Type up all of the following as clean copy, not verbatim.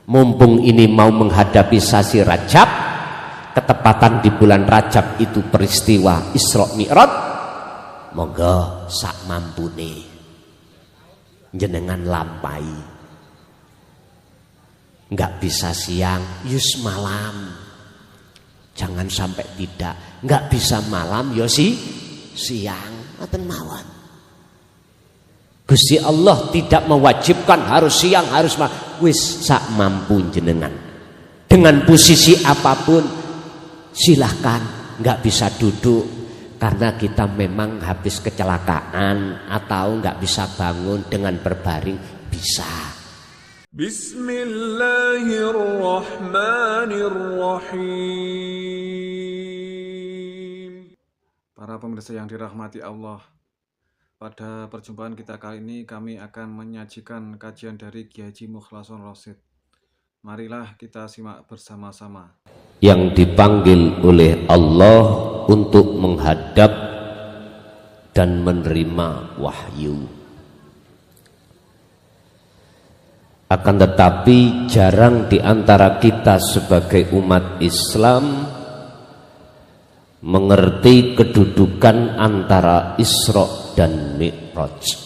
Mumpung ini mau menghadapi sasi Rajab, ketepatan di bulan Rajab itu peristiwa Isra Mi'raj, monggo sak mampune jenengan lampai. Enggak bisa siang, yus malam. Jangan sampai tidak. Enggak bisa malam, yo siang. Ngoten mawon. Gusti Allah tidak mewajibkan harus siang, harus malam. Wis sak mampu jenengan. Dengan posisi apapun silahkan. Enggak bisa duduk karena kita memang habis kecelakaan atau enggak bisa bangun, dengan berbaring bisa. Bismillahirrahmanirrahim. Para pemirsa yang dirahmati Allah, pada perjumpaan kita kali ini kami akan menyajikan kajian dari Kiai Haji Mukhlason Rosyid. Marilah kita simak bersama-sama. Yang dipanggil oleh Allah untuk menghadap dan menerima wahyu. Akan tetapi jarang di antara kita sebagai umat Islam mengerti kedudukan antara Isra dan Mi'raj.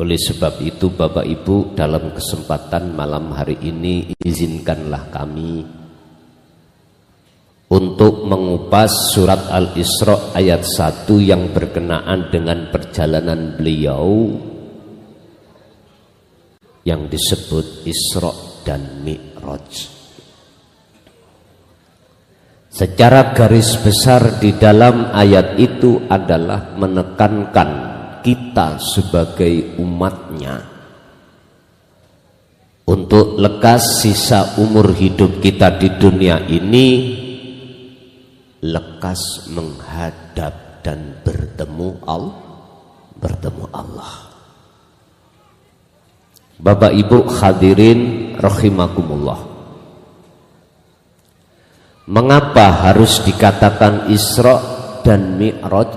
Oleh sebab itu Bapak Ibu, dalam kesempatan malam hari ini izinkanlah kami untuk mengupas surat Al-Isra ayat 1 yang berkenaan dengan perjalanan beliau yang disebut Isra dan Mi'raj. Secara garis besar di dalam ayat itu adalah menekankan kita sebagai umatnya untuk lekas sisa umur hidup kita di dunia ini lekas menghadap dan bertemu Allah. Bapak Ibu hadirin rahimakumullah. Mengapa harus dikatakan Isra dan Mi'raj?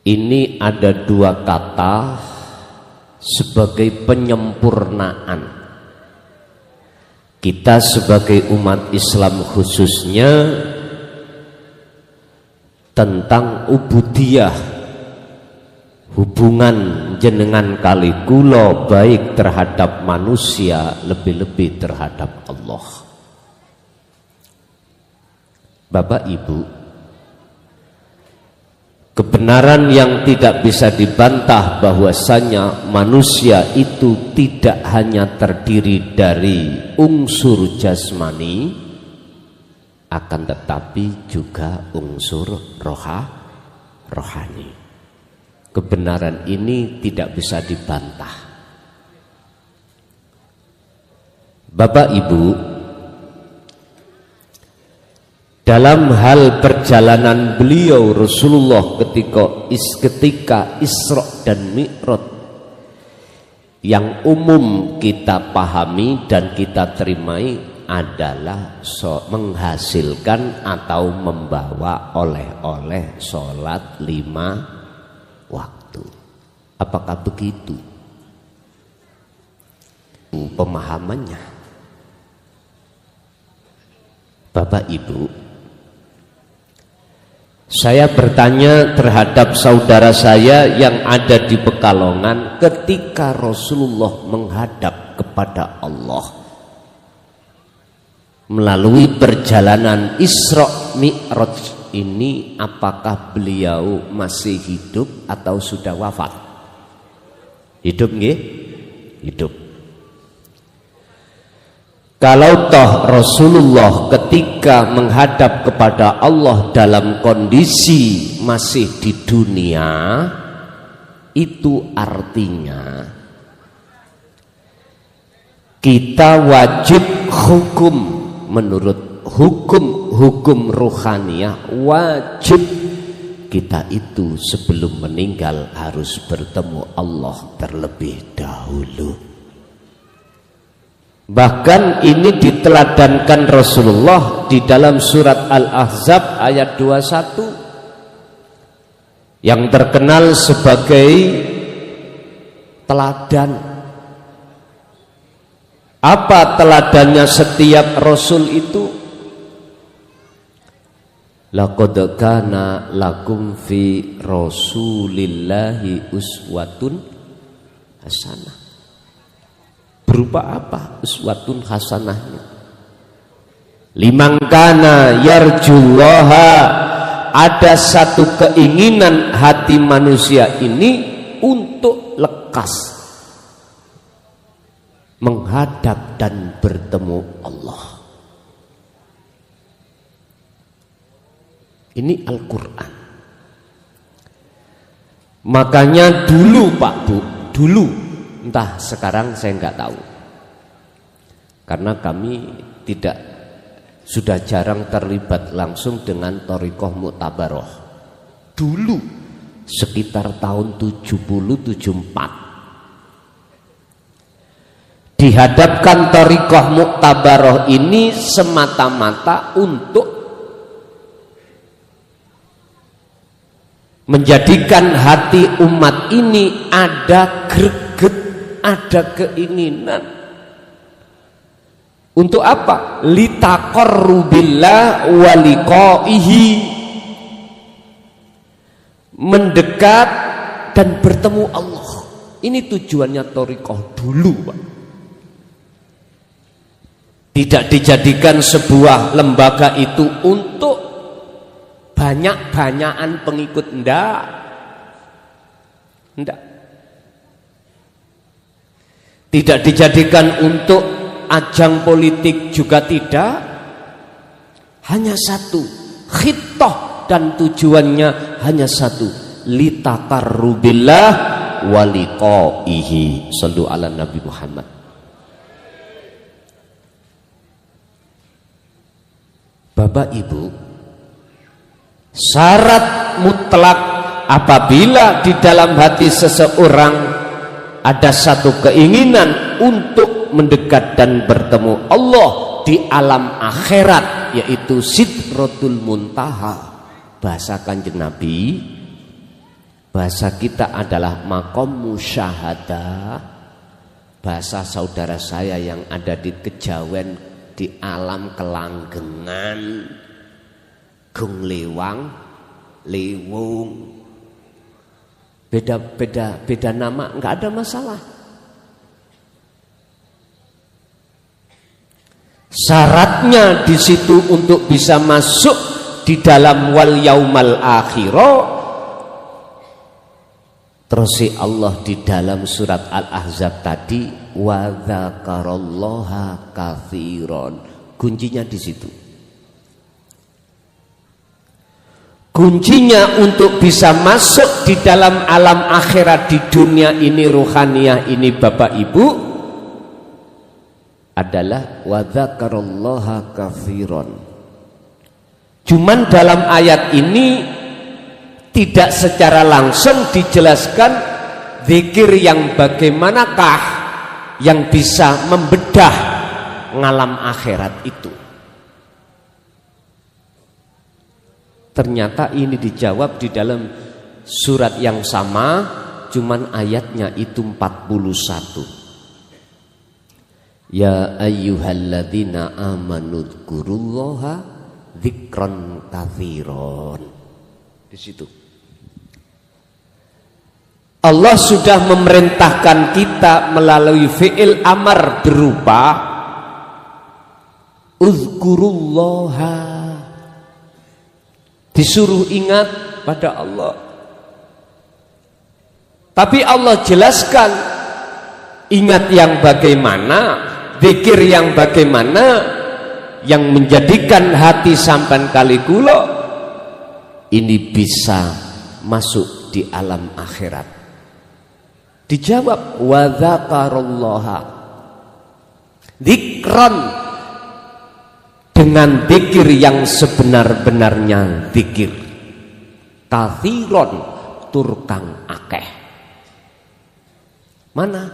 Ini ada dua kata sebagai penyempurnaan. Kita sebagai umat Islam khususnya tentang ubudiyah, hubungan jenengan kali kula baik terhadap manusia, lebih-lebih terhadap Allah. Bapak Ibu, kebenaran yang tidak bisa dibantah bahwasanya manusia itu tidak hanya terdiri dari unsur jasmani, akan tetapi juga unsur rohani. Kebenaran ini tidak bisa dibantah. Bapak Ibu, dalam hal perjalanan beliau Rasulullah ketika Isra dan Mi'raj, yang umum kita pahami dan kita terimai adalah menghasilkan atau membawa oleh-oleh sholat 5 waktu. Apakah begitu pemahamannya? Bapak Ibu, saya bertanya terhadap saudara saya yang ada di Pekalongan ketika Rasulullah menghadap kepada Allah melalui perjalanan Isra Mi'raj ini, apakah beliau masih hidup atau sudah wafat? Hidup nggih? Hidup. Kalau toh Rasulullah ketika menghadap kepada Allah dalam kondisi masih di dunia, itu artinya kita wajib hukum menurut hukum ruhaniyah, wajib kita itu sebelum meninggal harus bertemu Allah terlebih dahulu. Bahkan ini diteladankan Rasulullah di dalam surat Al-Ahzab ayat 21 yang terkenal sebagai teladan Apa teladannya setiap rasul itu? Laqad kana lakum fi rasulillahi uswatun hasanah. Berupa apa uswatun hasanahnya? Liman kana yarjullaha, ada satu keinginan hati manusia ini untuk lekas menghadap dan bertemu Allah. Ini Al-Quran. Makanya dulu Pak Bu, dulu, entah sekarang saya nggak tahu, karena kami sudah jarang terlibat langsung dengan Thariqah Mu'tabaroh. Dulu sekitar tahun 70-74 dihadapkan Thariqah Mu'tabaroh ini semata-mata untuk menjadikan hati umat ini ada greget, ada keinginan. Untuk apa? Litaqarru billah wa liqaihi, mendekat dan bertemu Allah. Ini tujuannya Thariqah dulu, Pak. Tidak dijadikan sebuah lembaga itu untuk banyak-banyakan pengikut, enggak. Tidak dijadikan untuk ajang politik juga tidak. Hanya satu, khittah, dan tujuannya hanya satu, litaqarrubillah wa liqaihi. Shallu ala Nabi Muhammad. Bapak Ibu, syarat mutlak apabila di dalam hati seseorang ada satu keinginan untuk mendekat dan bertemu Allah di alam akhirat, yaitu Sidratul Muntaha. Bahasa Kanjeng Nabi, bahasa kita adalah maqam musyahadah. Bahasa saudara saya yang ada di Kejawen, di alam kelanggengan, gung lewang, lewung, beda nama, nggak ada masalah. Syaratnya di situ untuk bisa masuk di dalam wal yaumal akhirah. Terus Allah di dalam surat Al-Ahzab tadi, wa dzakarallaha katsiran. Kuncinya di situ. Kuncinya untuk bisa masuk di dalam alam akhirat di dunia ini, ruhaniyah ini, Bapak Ibu, adalah wa dzakarallaha katsiran. Cuman dalam ayat ini tidak secara langsung dijelaskan zikir yang bagaimanakah yang bisa membedah ngalam akhirat itu. Ternyata ini dijawab di dalam surat yang sama, cuman ayatnya itu 41. Ya ayyuhalladzina amanu dzkurullaha dzikran katsiran. Di situ Allah sudah memerintahkan kita melalui fi'il amar berupa uzkurullaha, disuruh ingat pada Allah. Tapi Allah jelaskan ingat yang bagaimana, zikir yang bagaimana, yang menjadikan hati sampan kali kula ini bisa masuk di alam akhirat. Dijawab wa dzakarallaha dzikran, dengan zikir yang sebenar-benarnya zikir, katsiron turkang akeh. Mana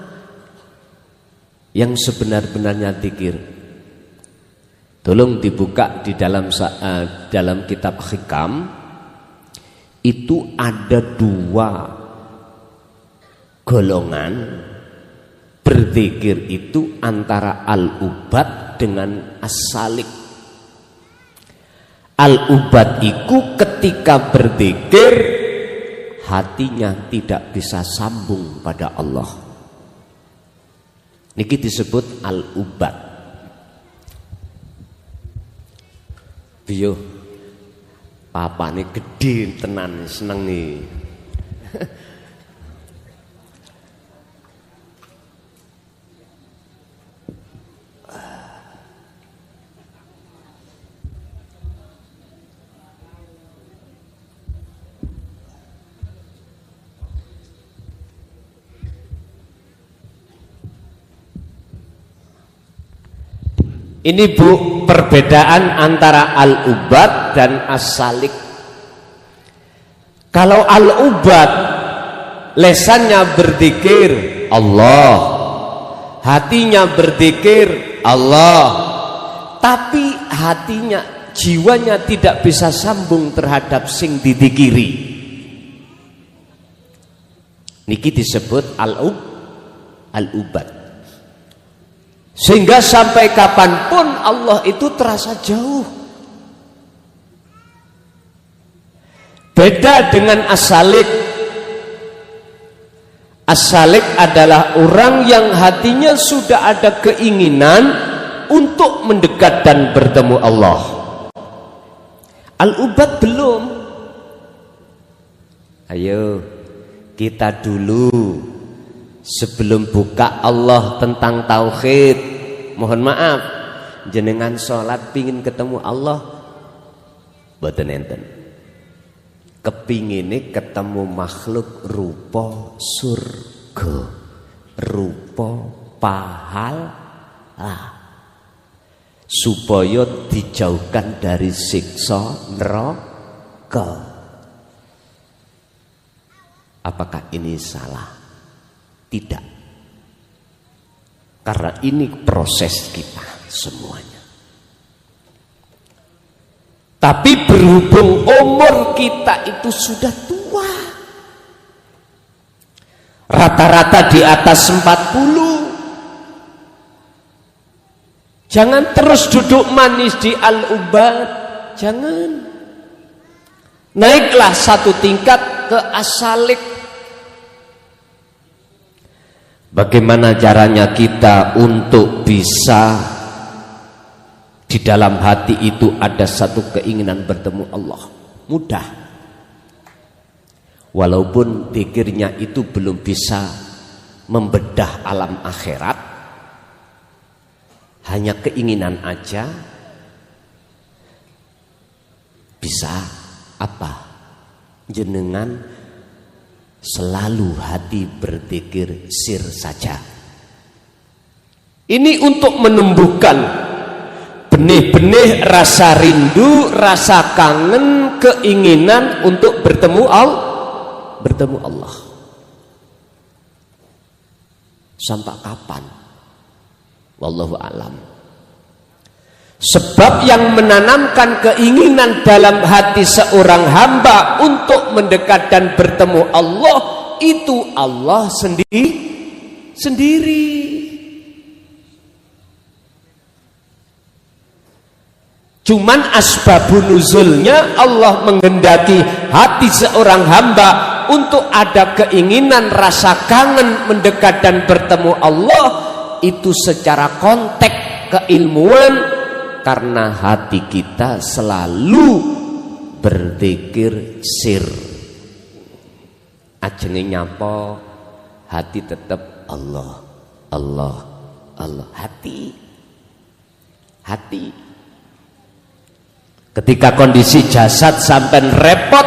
yang sebenar-benarnya zikir? Tolong dibuka di dalam kitab Hikam. Itu ada 2 golongan berzikir itu antara al-ubad dengan as-salik. Al-ubad itu ketika berzikir hatinya tidak bisa sambung pada Allah. Niki disebut al-ubad. Biyo papane gede tenan seneng nih. Ini Bu, perbedaan antara al-ubad dan as-salik. Kalau al-ubad lesannya berzikir Allah, hatinya berzikir Allah, tapi hatinya, jiwanya tidak bisa sambung terhadap sing dizikiri. Niki disebut al-ubad. Sehingga sampai kapanpun Allah itu terasa jauh. Beda dengan as-salik. As-salik adalah orang yang hatinya sudah ada keinginan untuk mendekat dan bertemu Allah. Al-ubad belum. Ayo kita dulu sebelum buka Allah tentang tauhid, mohon maaf, jenengan sholat pingin ketemu Allah, boten enten. Kepingine ketemu makhluk rupa surga, rupa pahala, supaya dijauhkan dari siksa neraka. Apakah ini salah? Tidak, karena ini proses kita semuanya. Tapi berhubung umur kita itu sudah tua, rata-rata di atas 40, jangan terus duduk manis di al-ubad, jangan. Naiklah satu tingkat ke as-salik. Bagaimana caranya kita untuk bisa di dalam hati itu ada satu keinginan bertemu Allah? Mudah. Walaupun pikirnya itu belum bisa membedah alam akhirat, hanya keinginan aja bisa apa? Jenengan selalu hati berzikir sir saja. Ini untuk menumbuhkan benih-benih rasa rindu, rasa kangen, keinginan untuk bertemu Allah. Sampai kapan? Wallahu a'lam. Sebab yang menanamkan keinginan dalam hati seorang hamba untuk mendekat dan bertemu Allah, itu Allah sendiri. Cuman asbabun nuzulnya Allah menghendaki hati seorang hamba untuk ada keinginan rasa kangen mendekat dan bertemu Allah, itu secara konteks keilmuan, karena hati kita selalu berzikir sir. Ajenge nyapa hati tetap Allah, Allah, Allah. Hati. Ketika kondisi jasad sampai repot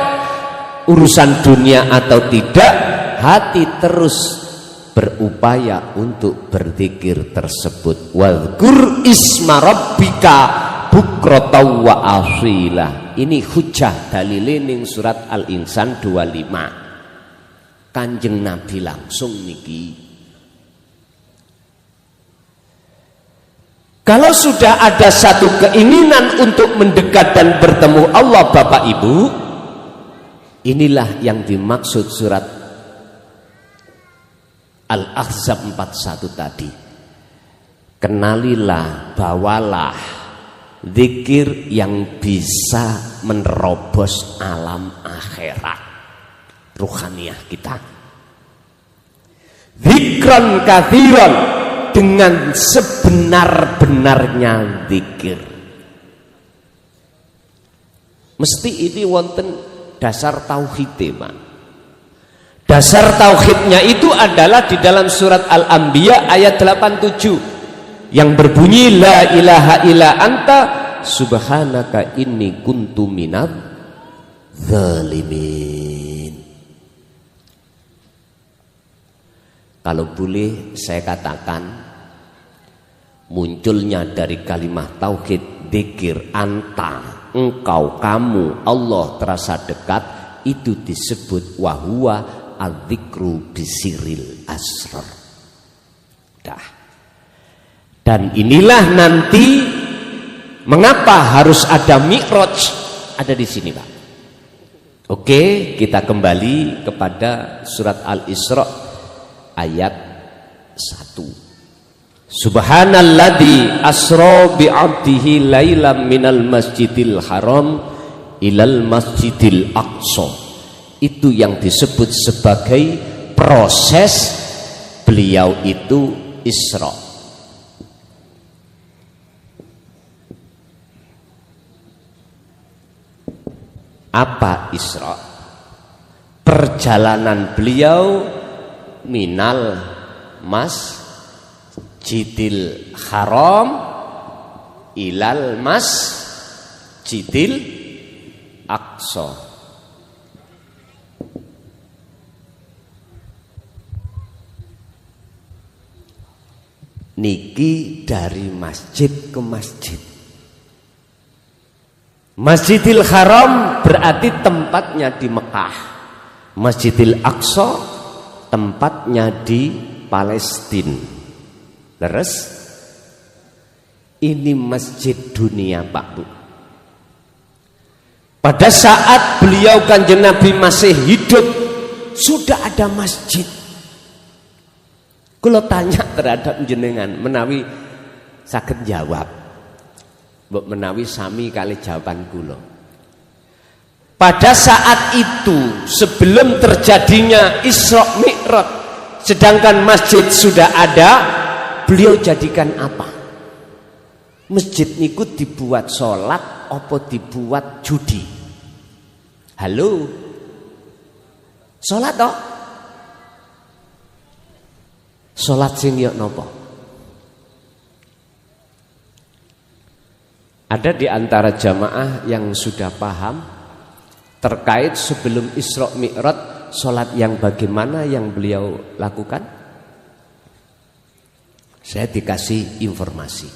urusan dunia atau tidak, hati terus berupaya untuk berzikir tersebut. Wadhkur isma rabbika bukratan wa asila. Ini hujjah dalile ning surat Al-Insan 25. Kanjeng Nabi langsung niki. Kalau sudah ada satu keinginan untuk mendekat dan bertemu Allah, Bapak Ibu, inilah yang dimaksud surat Al-Ahzab 41 tadi. Kenalilah, bawalah zikir yang bisa menerobos alam akhirat ruhaniyah kita. Zikran katsiran, dengan sebenar-benarnya zikir. Mesti ini wonten dasar tauhid, Pak. Dasar tauhidnya itu adalah di dalam surat Al-Anbiya ayat 87 yang berbunyi la ilaha illa anta subhanaka inni kuntu minadz zalimin. Kalau boleh saya katakan, munculnya dari kalimat tauhid dzikir anta, engkau, kamu, Allah terasa dekat, itu disebut wahwa adzikru bisiril asrar. Dah. Dan inilah nanti mengapa harus ada Mi'raj ada di sini, Pak. Oke, kita kembali kepada surat Al-Isra ayat 1. Subhanalladzi asra bi'abdihi lailam minal masjidil haram ilal masjidil aqsa. Itu yang disebut sebagai proses beliau itu Isra. Apa Isra? Perjalanan beliau minal masjidil haram ilal masjidil aqsa. Niki dari masjid ke masjid. Masjidil Haram berarti tempatnya di Mekah. Masjidil Aqsa tempatnya di Palestina. Terus ini masjid dunia, Pak Bu. Pada saat beliau Kanjeng Nabi masih hidup sudah ada masjid. Kalau tanya terhadap jenengan menawi saged jawab. Mbok menawi sami kali jawaban kula. Pada saat itu sebelum terjadinya Isra Mi'raj, sedangkan masjid sudah ada, beliau jadikan apa? Masjid niku dibuat sholat apa dibuat judi? Halo? Sholat toh? Sholat sing yo napa? Ada di antara jamaah yang sudah paham terkait sebelum Isra Mi'raj sholat yang bagaimana yang beliau lakukan? Saya dikasih informasi.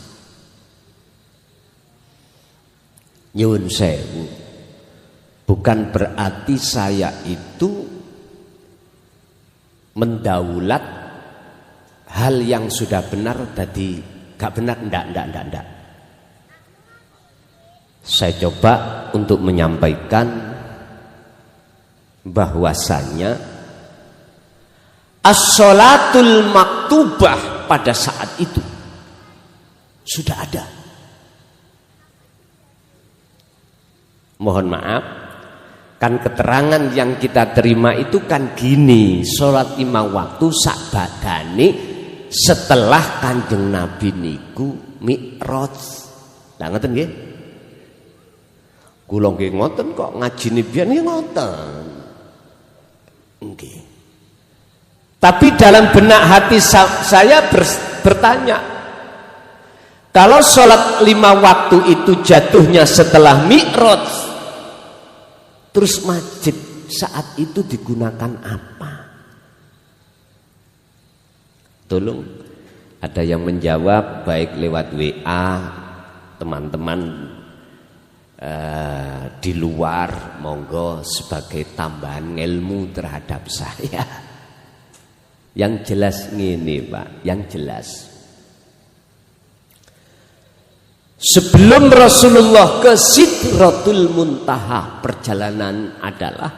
Nyuwun sewu, bukan berarti saya itu mendaulat hal yang sudah benar tadi gak benar, ndak. Saya coba untuk menyampaikan bahwasanya as-sholatul maktubah pada saat itu sudah ada. Mohon maaf, kan keterangan yang kita terima itu kan gini, sholat 5 waktu sak badane setelah Kanjeng Nabi niku Mi'raj. Lah ngoten nggih? Kula nggih ngoten kok, ngajine biyen nggih ngoten. Nggih. Tapi dalam benak hati saya bertanya, kalau sholat 5 waktu itu jatuhnya setelah Mi'raj, terus masjid saat itu digunakan apa? Tolong ada yang menjawab baik lewat WA, teman-teman di luar, monggo sebagai tambahan ilmu terhadap saya. Yang jelas ngene, Pak, yang jelas sebelum Rasulullah ke Sidratul Muntaha, perjalanan adalah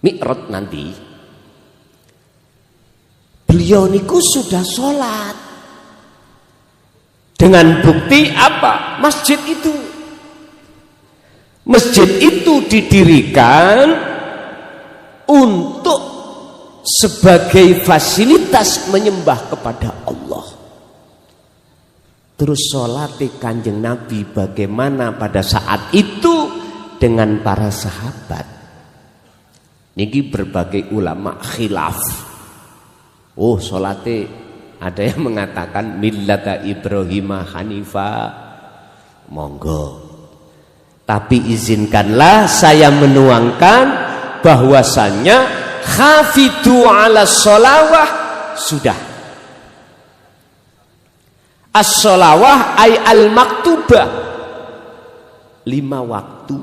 Mi'raj nanti beliau niku sudah sholat. Dengan bukti apa? Masjid itu didirikan untuk sebagai fasilitas menyembah kepada Allah. Terus sholat Kanjeng Nabi bagaimana pada saat itu dengan para sahabat. Niki berbagai ulama khilaf. Oh, sholatnya ada yang mengatakan millata Ibrahim Hanifa, monggo. Tapi izinkanlah saya menuangkan bahwasannya hafidu ala sholawah sudah. As-sholawah ay al-maktubah, 5 waktu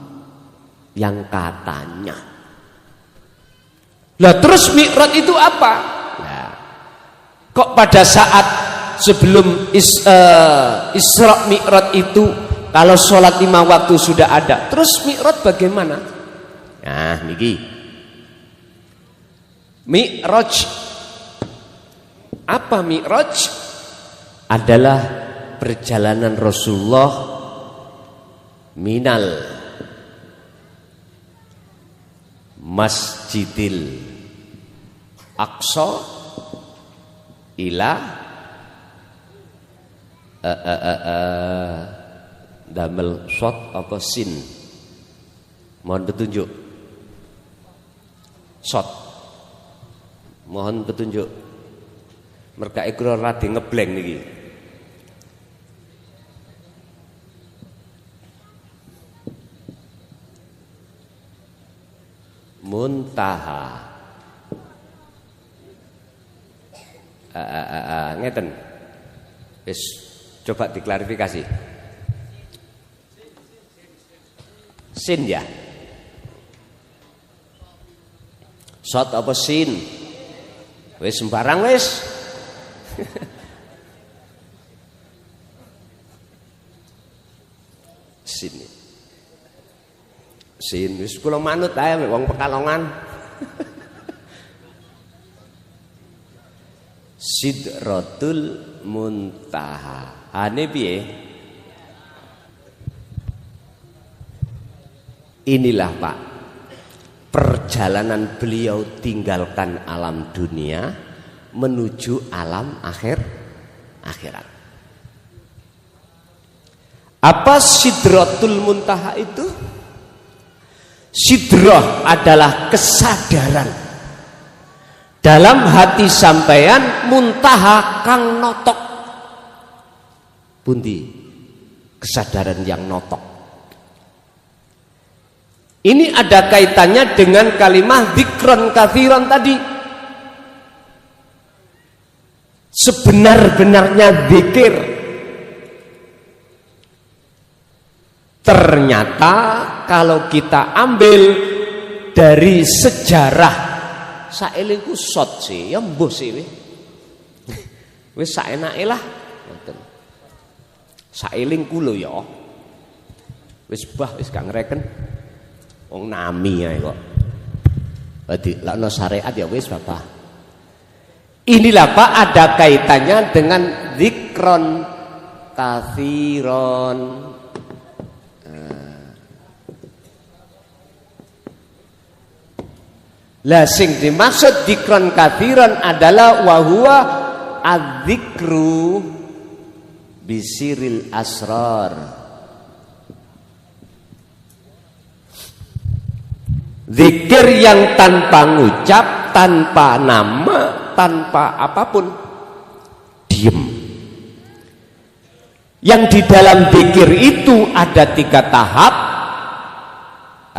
yang katanya. Lah terus mi'raj itu apa? Nah, kok pada saat sebelum Isra Mi'raj itu kalau sholat 5 waktu sudah ada, terus mi'raj bagaimana? Nah, niki mi'raj. Apa mi'raj? Adalah perjalanan Rasulullah minal Masjidil Aqsa ila damel shot apa sin, mohon petunjuk. Shot, mohon petunjuk. Mereka ikro radi ngeblank niki. Muntaha. Ngeten. Wis coba diklarifikasi. Sin ya. Shot apa sin? Wis sembarang wis. Sin wis kula manut ae wong Pekalongan. Sidratul Muntaha. Ane piye? Inilah Pak, perjalanan beliau tinggalkan alam dunia menuju alam akhirat. Apa Sidratul Muntaha itu? Sidrah adalah kesadaran dalam hati sampeyan, muntaha kang notok. Pundi kesadaran yang notok. Ini ada kaitannya dengan kalimah dzikron katsiron tadi. Sebenar-benarnya zikir ternyata kalau kita ambil dari sejarah saelingku shot sih ya mbuh sih wis saenake lah ngoten. Saelingku lho ya wis bah wis gak ngreken wong nami ae kok. Dadi lakno syariat ya wis Bapak. Inilah Pak ada kaitannya dengan dzikron katsiron. Lah sing dimaksud dzikron katsiron adalah wahwa adzikru bisiril asrar. Zikir yang tanpa ngucap, tanpa nama, tanpa apapun, diem. Yang di dalam zikir itu ada 3 tahap: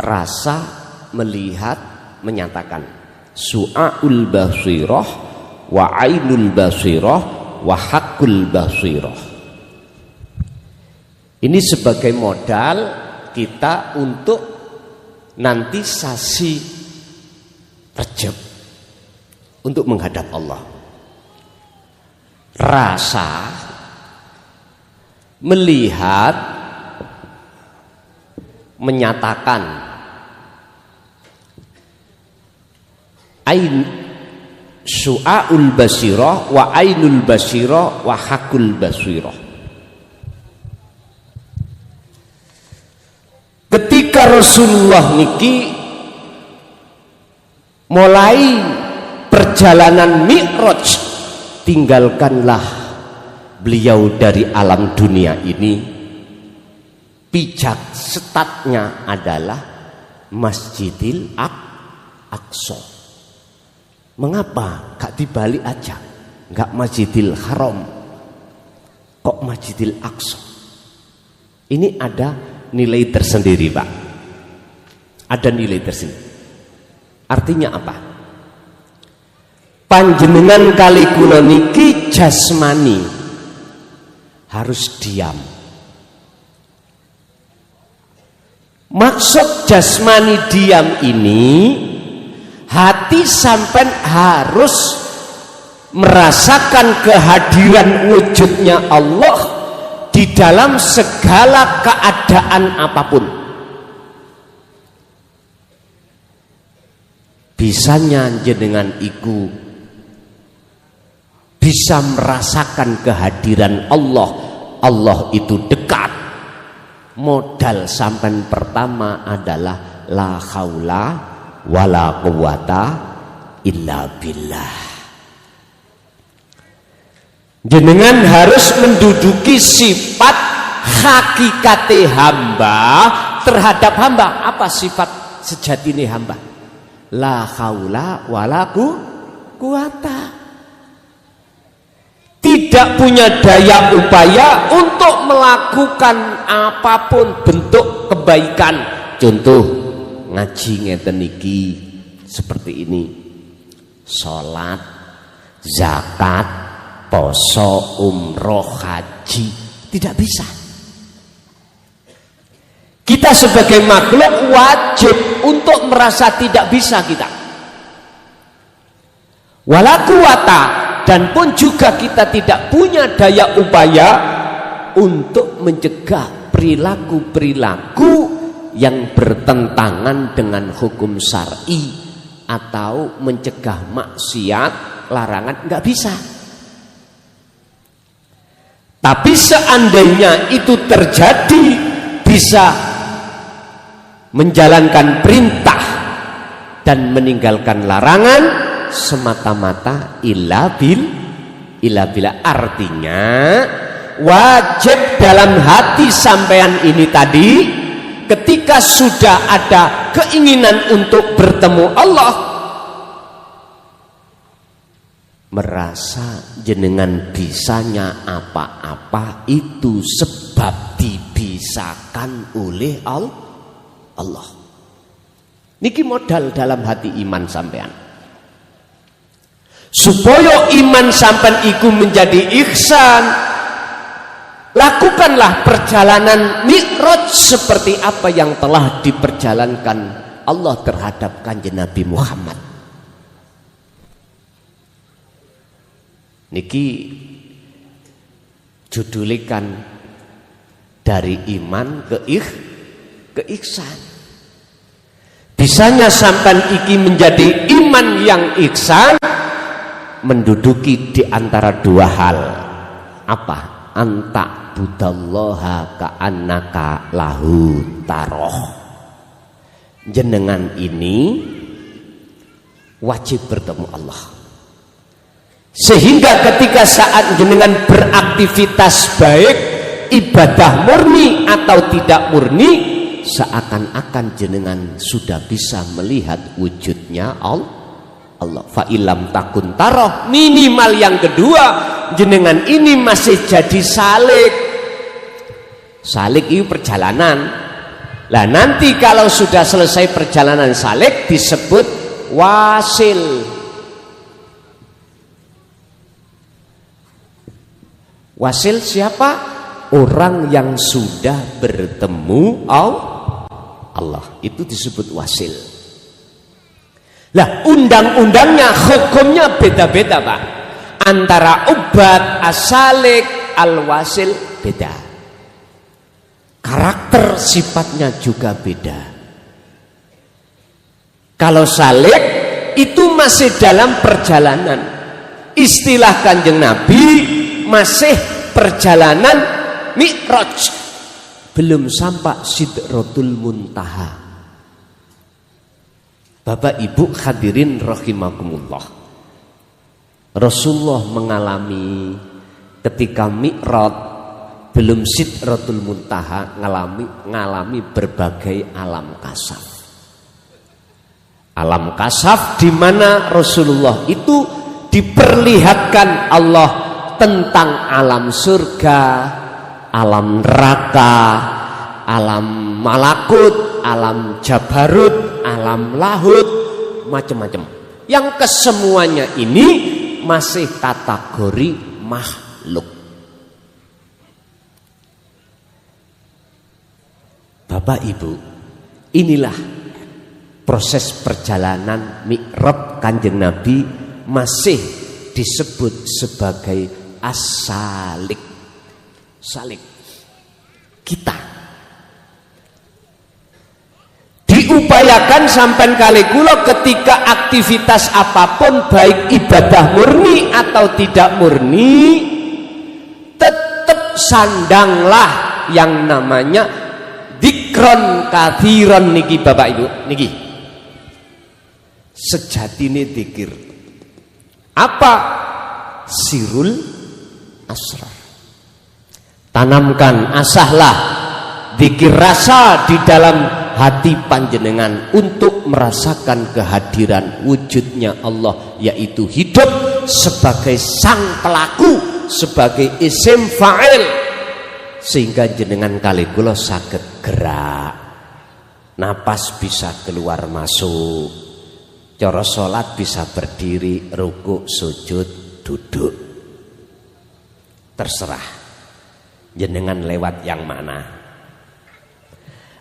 rasa, melihat, menyatakan. Su'aul basirah, wa ainul basirah, wa haqqul basirah. Ini sebagai modal kita untuk nanti sasi Rejab untuk menghadap Allah. Rasa, melihat, menyatakan. Ain Su'aul basirah wa ainul basirah wa hakul basirah. Ketika Rasulullah niki mulai perjalanan Mi'raj, tinggalkanlah beliau dari alam dunia ini, pijak setatnya adalah Masjidil Aqsa. Mengapa gak dibalik aja, gak Masjidil Haram, kok Masjidil Aqsa? Ini ada nilai tersendiri, Pak. Ada nilai tersendiri. Artinya apa? Panjenengan kali kula niki jasmani harus diam. Maksud jasmani diam ini, hati sampai harus merasakan kehadiran wujudnya Allah di dalam segala keadaan apapun. Bisanya jenengan iku bisa merasakan kehadiran Allah. Allah itu dekat. Modal sampai pertama adalah la haula wala quwata illa billah. Jenengan harus menduduki sifat hakikate hamba terhadap hamba. Apa sifat sejatine hamba? La haula wala quwata. Tidak punya daya upaya untuk melakukan apapun bentuk kebaikan. Contoh ngaji ngeten iki seperti ini, sholat, zakat, poso, umroh, haji, tidak bisa. Kita sebagai makhluk wajib untuk merasa tidak bisa kita. Wala quwata, dan pun juga kita tidak punya daya upaya untuk mencegah perilaku-perilaku yang bertentangan dengan hukum syar'i atau mencegah maksiat, larangan, nggak bisa. Tapi seandainya itu terjadi, bisa menjalankan perintah dan meninggalkan larangan semata-mata illa bila. Artinya wajib dalam hati sampean ini tadi, ketika sudah ada keinginan untuk bertemu Allah, merasa jenengan bisanya apa-apa itu sebab dibisakan oleh Allah. Niki modal dalam hati iman sampean. Supaya iman sampean iku menjadi ihsan, lakukanlah perjalanan Mi'raj seperti apa yang telah diperjalankan Allah terhadap Kanjeng Nabi Muhammad. Niki judulikan dari iman ke ihsan. Bisanya sampean iki menjadi iman yang ihsan, menduduki di antara dua hal. Apa? Anta budallaha ka'annaka lahu taroh. Jenengan ini wajib bertemu Allah, sehingga ketika saat jenengan beraktivitas baik, ibadah murni atau tidak murni, seakan-akan jenengan sudah bisa melihat wujudnya Allah. Fa ilam takun taroh, minimal yang kedua, jenengan ini masih jadi salik. Salik itu perjalanan. Lah nanti kalau sudah selesai perjalanan salik disebut wasil. Wasil siapa? Orang yang sudah bertemu Allah, itu disebut wasil. Lah undang-undangnya, hukumnya beda-beda, Pak. Antara ubat, asalik, al-wasil beda. Karakter sifatnya juga beda. Kalau salik itu masih dalam perjalanan. Istilah Kanjeng Nabi masih perjalanan Mi'raj, belum sampai Sidratul Muntaha. Bapak Ibu hadirin rahimakumullah, Rasulullah mengalami ketika Mi'raj belum Sidratul Muntaha, ngalami berbagai alam kasaf. Alam kasaf di mana Rasulullah itu diperlihatkan Allah tentang alam surga, alam neraka, alam malakut, alam jabarut, alam lahut, macam-macam. Yang kesemuanya ini masih kategori makhluk. Bapak Ibu, inilah proses perjalanan Mi'raj Kanjeng Nabi, masih disebut sebagai as-salik. Salik kita diupayakan sampai kali kula ketika aktivitas apapun, baik ibadah murni atau tidak murni, tetap sandanglah yang namanya dzikron kathiron niki Bapak Ibu niki. Sejatine dzikir apa? Sirul asrar. Tanamkan, asahlah dzikir rasa di dalam hati panjenengan untuk merasakan kehadiran wujudnya Allah, yaitu hidup sebagai sang pelaku, sebagai isim fa'il, sehingga jenengan kali kula saged gerak, napas bisa keluar masuk, cara salat bisa berdiri, rukuk, sujud, duduk. Terserah jenengan lewat yang mana.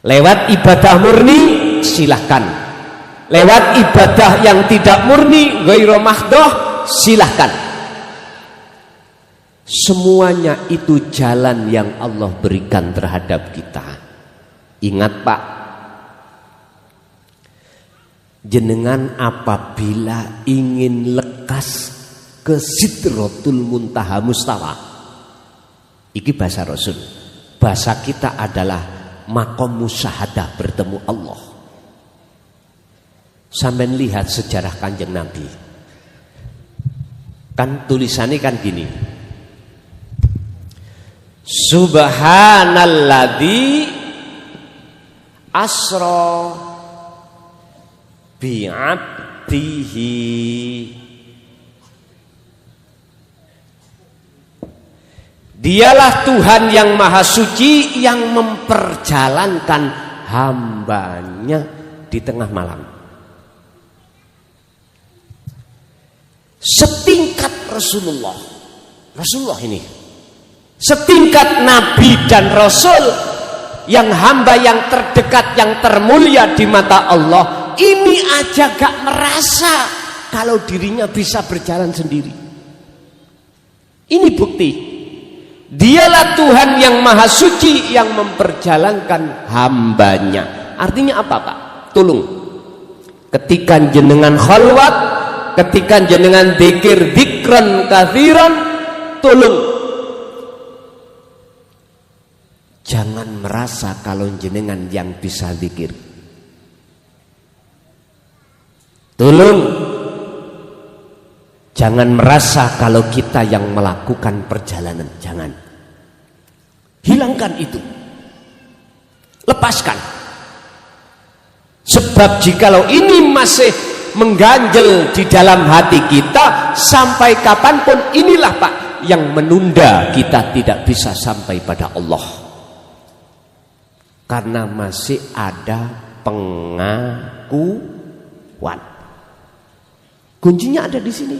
Lewat ibadah murni silahkan, lewat ibadah yang tidak murni ghairu mahdhah silahkan. Semuanya itu jalan yang Allah berikan terhadap kita. Ingat Pak, jenengan apabila ingin lekas ke Sidratul Muntaha Mustawa, iki bahasa Rasul, bahasa kita adalah makom musyahadah, bertemu Allah. Sampeyan lihat sejarah Kanjeng Nabi, kan tulisannya kan gini, Subhanalladzi asra bi'abdihi. Dialah Tuhan yang maha suci yang memperjalankan hambanya di tengah malam. Setingkat Rasulullah ini, setingkat Nabi dan Rasul, yang hamba yang terdekat, yang termulia di mata Allah, ini aja gak merasa kalau dirinya bisa berjalan sendiri. Ini bukti dialah Tuhan yang maha suci yang memperjalankan hambanya. Artinya apa Pak? Tolong, ketika jenengan khalwat, ketika jenengan dzikir dzikran katsiran, tolong jangan merasa kalau jenengan yang bisa dzikir. Tolong jangan merasa kalau kita yang melakukan perjalanan. Jangan. Hilangkan itu. Lepaskan. Sebab jikalau ini masih mengganjel di dalam hati kita, sampai kapanpun inilah Pak yang menunda kita tidak bisa sampai pada Allah. Karena masih ada pengakuan. Kuncinya ada di sini.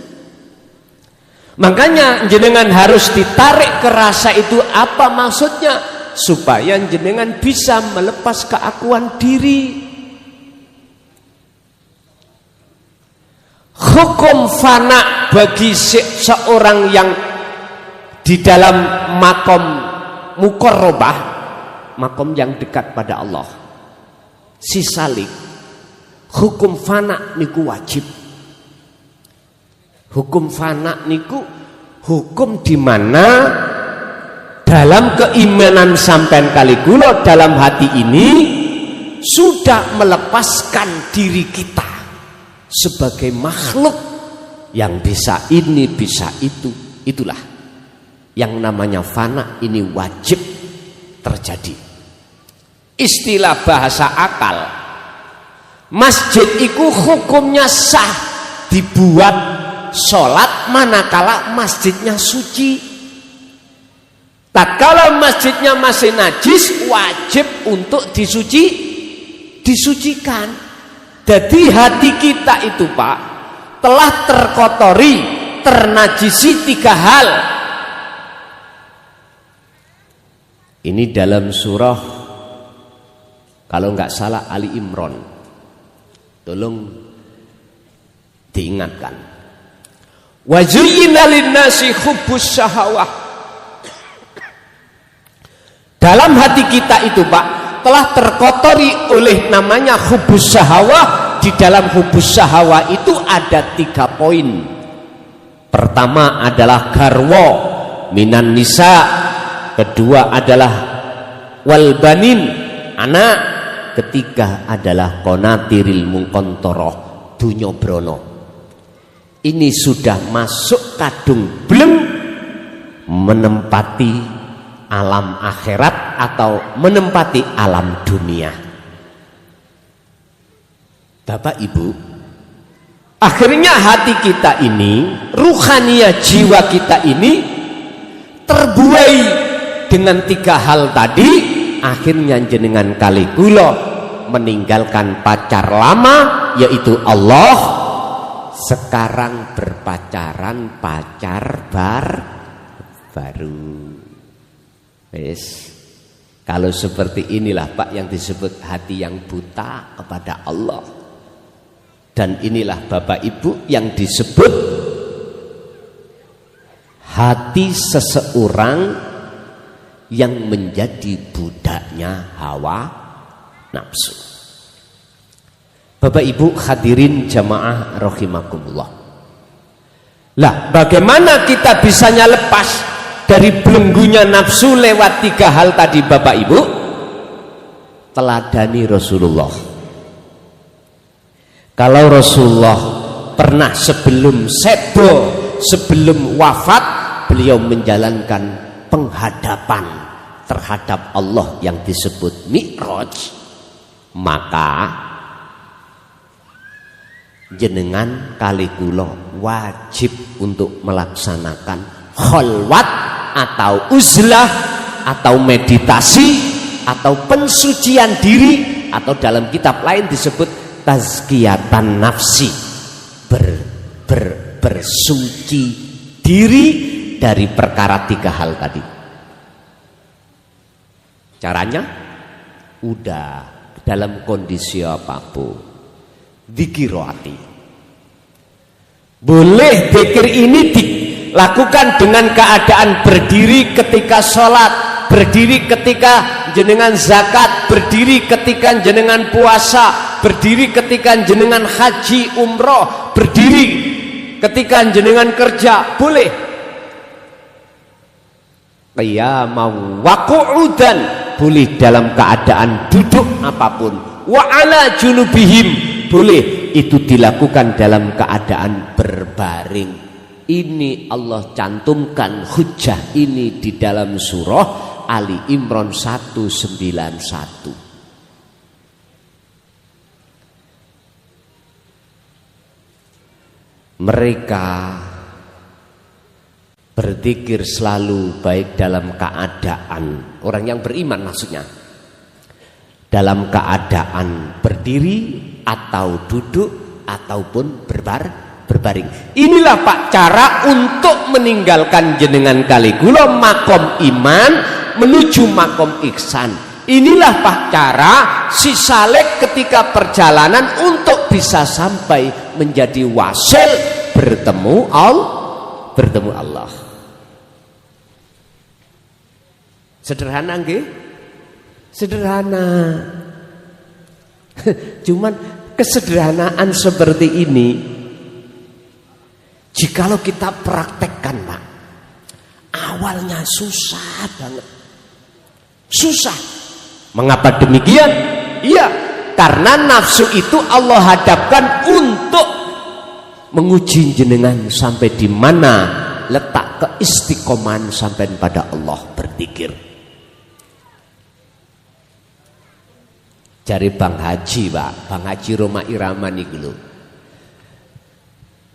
Makanya jenengan harus ditarik ke rasa itu. Apa maksudnya? Supaya jenengan bisa melepas keakuan diri. Hukum fana bagi seorang yang di dalam makom muqarrabah, makom yang dekat pada Allah, si salik, hukum fana niku wajib. Hukum fana niku hukum di mana dalam keimanan sampean kali kula dalam hati ini sudah melepaskan diri kita sebagai makhluk yang bisa ini bisa itu. Itulah yang namanya fana, ini wajib terjadi. Istilah bahasa akal, masjid itu hukumnya sah dibuat sholat manakala masjidnya suci. Tatkala masjidnya masih najis, wajib untuk disucikan. Jadi hati kita itu Pak telah terkotori, ternajisi 3 hal. Ini dalam surah, kalau nggak salah, Ali Imran. Tolong diingatkan. Wa zuyyina lin-nasi hubbus syahawah. Dalam hati kita itu Pak telah terkotori oleh namanya hubbus syahawah. Di dalam hubbus syahawah itu ada 3 poin. Pertama adalah garwa minan nisa, kedua adalah walbanin anak, ketiga adalah konatiril mungkontoroh dunyo brono. Ini sudah masuk kadung belum menempati alam akhirat atau menempati alam dunia. Bapak Ibu, akhirnya hati kita ini, ruhania jiwa kita ini terbuai dengan 3 hal tadi. Akhirnya jenengan kali kula meninggalkan pacar lama yaitu Allah. Sekarang berpacaran pacar baru. Wes, kalau seperti inilah Pak yang disebut hati yang buta kepada Allah. Dan inilah Bapak Ibu yang disebut hati seseorang yang menjadi budaknya hawa nafsu. Bapak Ibu hadirin jamaah rahimakumullah. Lah, bagaimana kita bisanya lepas dari belenggunya nafsu lewat 3 hal tadi Bapak Ibu? Teladani Rasulullah. Kalau Rasulullah pernah sebelum sebo, sebelum wafat, beliau menjalankan penghadapan terhadap Allah yang disebut Mi'raj, maka jenengan kali kula wajib untuk melaksanakan kholwat atau uzlah atau meditasi atau pensucian diri, atau dalam kitab lain disebut tazkiyatan nafsi, bersuci diri dari perkara 3 hal tadi. Caranya udah dalam kondisi apapun, dzikir hati. Boleh dzikir ini dilakukan dengan keadaan berdiri ketika sholat, berdiri ketika jenengan zakat, berdiri ketika jenengan puasa, berdiri ketika jenengan haji umroh, berdiri ketika jenengan kerja, boleh. Qiyamau wa qu'udan, boleh dalam keadaan duduk apapun. Wa ala junubihim, boleh itu dilakukan dalam keadaan berbaring. Ini Allah cantumkan hujjah ini di dalam surah Ali Imran 191. Mereka berzikir selalu baik dalam keadaan, orang yang beriman maksudnya, dalam keadaan berdiri atau duduk ataupun berbaring. Inilah Pak cara untuk meninggalkan jenengan kali kula makom iman menuju makom ihsan. Inilah Pak cara si saleh ketika perjalanan untuk bisa sampai menjadi wasil bertemu Allah. Sederhana nggih? Sederhana. Cuman kesederhanaan seperti ini Jikalau kita praktekkan, Pak, awalnya susah banget. Susah. Mengapa demikian? Iya, karena nafsu itu Allah hadapkan untuk menguji jenengan sampai di mana letak keistiqomahan sampai pada Allah berzikir. Cari Bang Haji, Pak, Bang Haji Roma Irama nih dulu.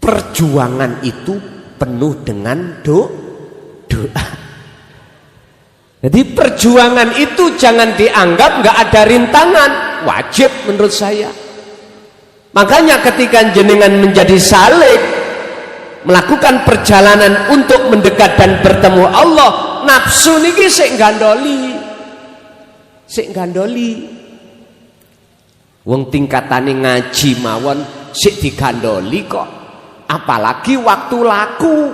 Perjuangan itu penuh dengan doa. Jadi perjuangan itu jangan dianggap nggak ada rintangan, wajib menurut saya. Makanya ketika jenengan menjadi salik, melakukan perjalanan untuk mendekat dan bertemu Allah, nafsu niki sik gandoli. Wong tingkatane ngaji mawon sik digandoli kok. Apalagi waktu laku.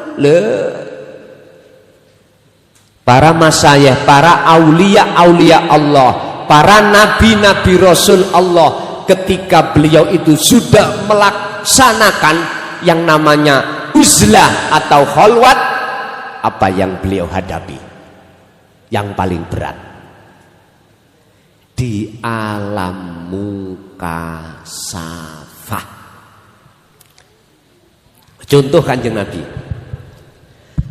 Para masyayikh, para aulia Allah, para nabi-nabi Rasul Allah, ketika beliau itu sudah melaksanakan yang namanya uzlah atau khalwat, apa yang beliau hadapi? Yang paling berat di alam mukasafah. Contoh Kanjeng Nabi,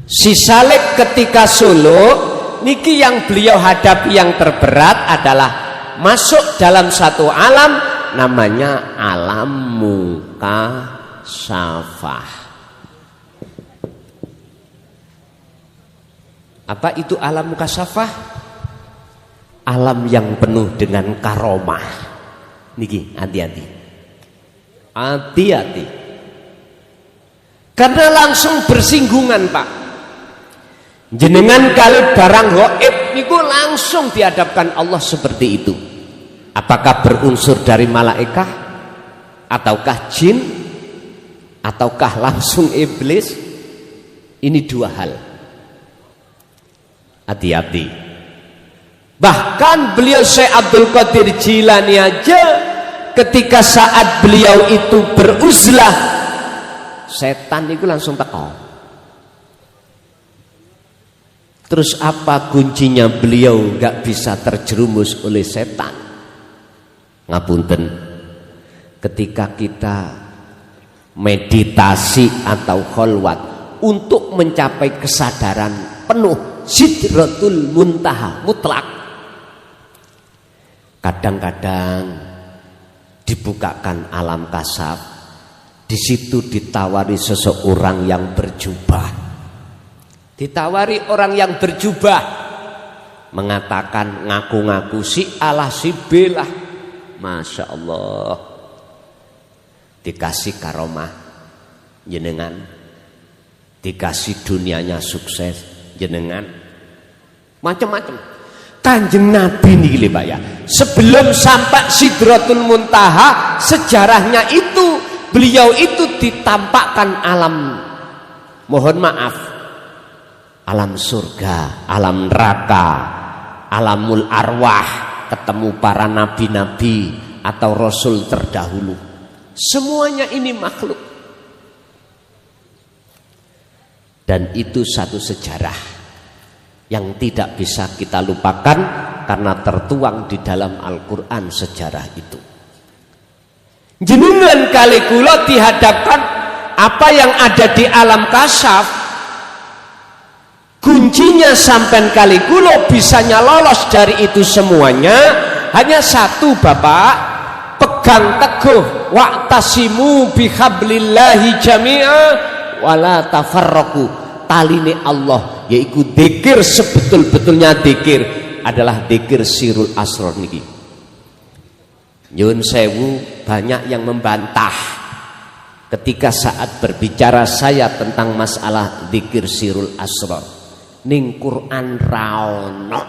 si Salik ketika suluk niki yang beliau hadapi yang terberat adalah masuk dalam satu alam namanya alam mukasafah. Apa itu alam mukasafah? Alam yang penuh dengan karomah. Niki hati-hati. Hati-hati. Karena langsung bersinggungan, Pak. Jenengan kali barang gaib niku langsung dihadapkan Allah seperti itu. Apakah berunsur dari malaikat ataukah jin ataukah langsung iblis? Ini dua hal. Hati-hati. Bahkan beliau Syekh Abdul Qadir Jilani aja ketika saat beliau itu beruzlah, setan itu langsung teko. Terus apa kuncinya beliau gak bisa terjerumus oleh setan? Ngapunten, ketika kita meditasi atau khalwat untuk mencapai kesadaran penuh sidratul muntaha mutlak, kadang-kadang dibukakan alam kasaf, di situ ditawari seseorang yang berjubah, ditawari orang yang berjubah, mengatakan ngaku-ngaku si Allah si belah, masya Allah, dikasih karomah jenengan, dikasih dunianya sukses jenengan, macam-macam. Kanjeng Nabi nih Pak ya, sebelum sampai Sidratul Muntaha, sejarahnya itu beliau itu ditampakkan alam, mohon maaf, alam surga, alam neraka, alamul arwah, ketemu para nabi-nabi atau rasul terdahulu. Semuanya ini makhluk. Dan itu satu sejarah yang tidak bisa kita lupakan karena tertuang di dalam Al-Quran sejarah itu. Jenengan kali kula dihadapkan apa yang ada di alam kasaf, kuncinya sampai kali kula bisanya lolos dari itu semuanya hanya satu, Bapak, pegang teguh, wa'tasimu bihablillahi jami'a wala tafarraqu. Taline Allah yaitu dzikir, sebetul-betulnya dzikir adalah dzikir sirul asrar niki. Nyun sewu, banyak yang membantah ketika saat berbicara saya tentang masalah dzikir sirul asrar. Ning Quran raono,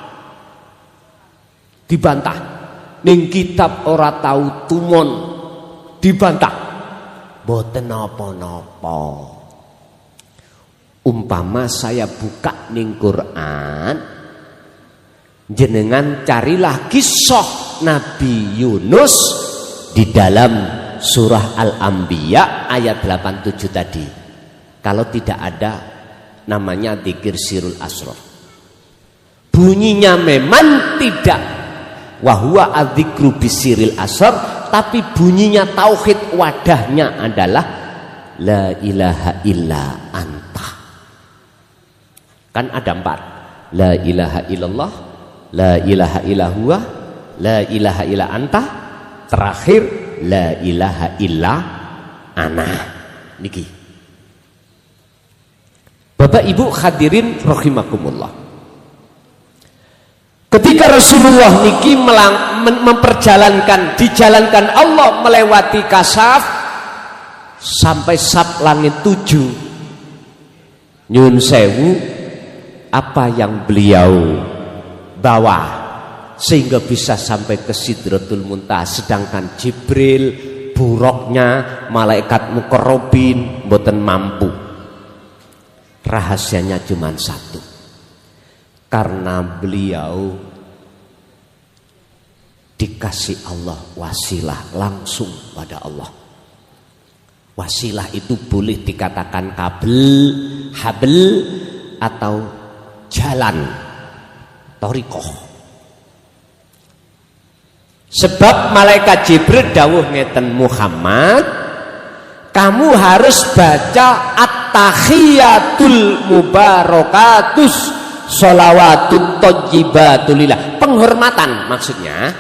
dibantah. Ning kitab ora tau tumon, dibantah. Boten napa-napa. Umpama saya buka ning Quran, jenengan carilah kisah Nabi Yunus di dalam surah Al-Anbiya ayat 87 tadi. kalau tidak ada namanya dzikir sirul asrar. Bunyinya memang tidak wahwa adzikru bisiril asrar, tapi bunyinya tauhid, wadahnya adalah la ilaha illa anta. Kan ada 4, la ilaha illallah, la ilaha illa huwa, la ilaha illa anta, terakhir la ilaha illa ana. Niki Bapak Ibu hadirin rahimakumullah, ketika Rasulullah niki dijalankan Allah melewati kasaf sampai sab langit 7, nyun sewu, apa yang beliau bawa sehingga bisa sampai ke Sidratul Muntaha, sedangkan Jibril, buruknya malaikat muqarrabin mboten mampu. Rahasianya cuma satu, karena beliau dikasih Allah wasilah langsung pada Allah. Wasilah itu boleh dikatakan kabel, habel, atau jalan, thariqah. Sebab malaikat Jibril dawuh ngeten, Muhammad, kamu harus baca at-tahiyatul mubarakatus sholawatut thayyibatulillah, penghormatan maksudnya.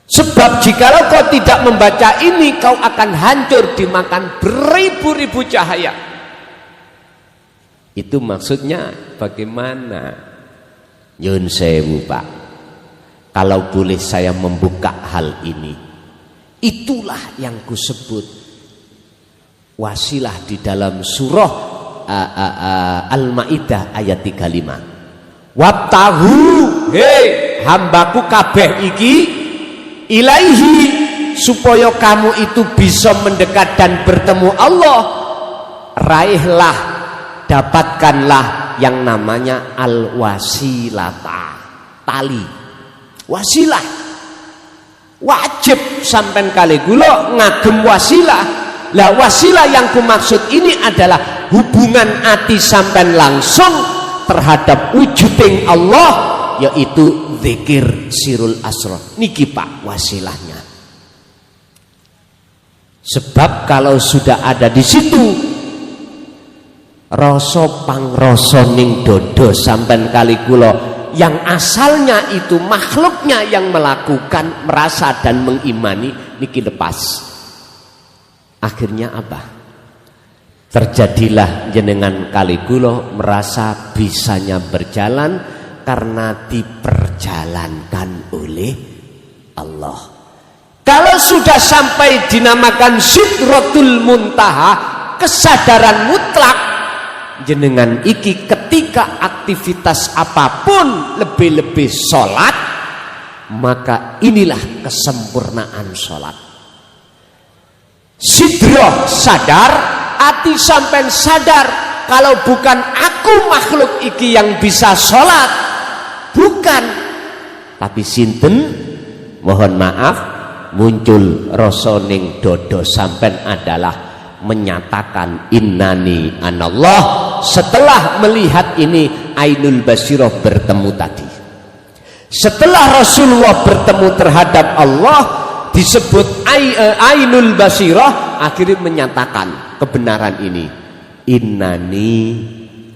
Sebab jikalau kau tidak membaca ini, kau akan hancur dimakan beribu-ribu cahaya. Itu maksudnya bagaimana? Nyun sewu Pak, kalau boleh saya membuka hal ini, itulah yang kusebut wasilah di dalam surah Al-Maidah ayat 35. Wabtahu, hei hambaku kabeh iki, ilaihi, supaya kamu itu bisa mendekat dan bertemu Allah, raihlah, dapatkanlah yang namanya al-wasilata, tali wasilah. Wajib sampai kali gula ngagem wasilah. Lah wasilah yang kumaksud ini adalah hubungan hati sampai langsung terhadap wujuding Allah, yaitu zikir sirul asrar. Niki Pak wasilahnya. Sebab kalau sudah ada di situ rasa pangrasa ning dodo sampai kali gula, yang asalnya itu makhluknya yang melakukan, merasa dan mengimani, niki lepas. Akhirnya apa? Terjadilah jenengan kalikulo merasa bisanya berjalan karena diperjalankan oleh Allah. Kalau sudah sampai dinamakan Sidratul Muntaha, kesadaran mutlak, jenengan iki ketika aktivitas apapun, lebih-lebih sholat, maka inilah kesempurnaan sholat. Sidroh sadar, hati sampai sadar, kalau bukan aku makhluk iki yang bisa sholat, bukan, tapi sinten, mohon maaf, muncul rasa ning dodo sampai adalah menyatakan innani anallah. Setelah melihat ini, ainul basirah bertemu tadi. Setelah Rasulullah bertemu terhadap Allah, disebut ainul basirah, akhirnya menyatakan kebenaran ini, innani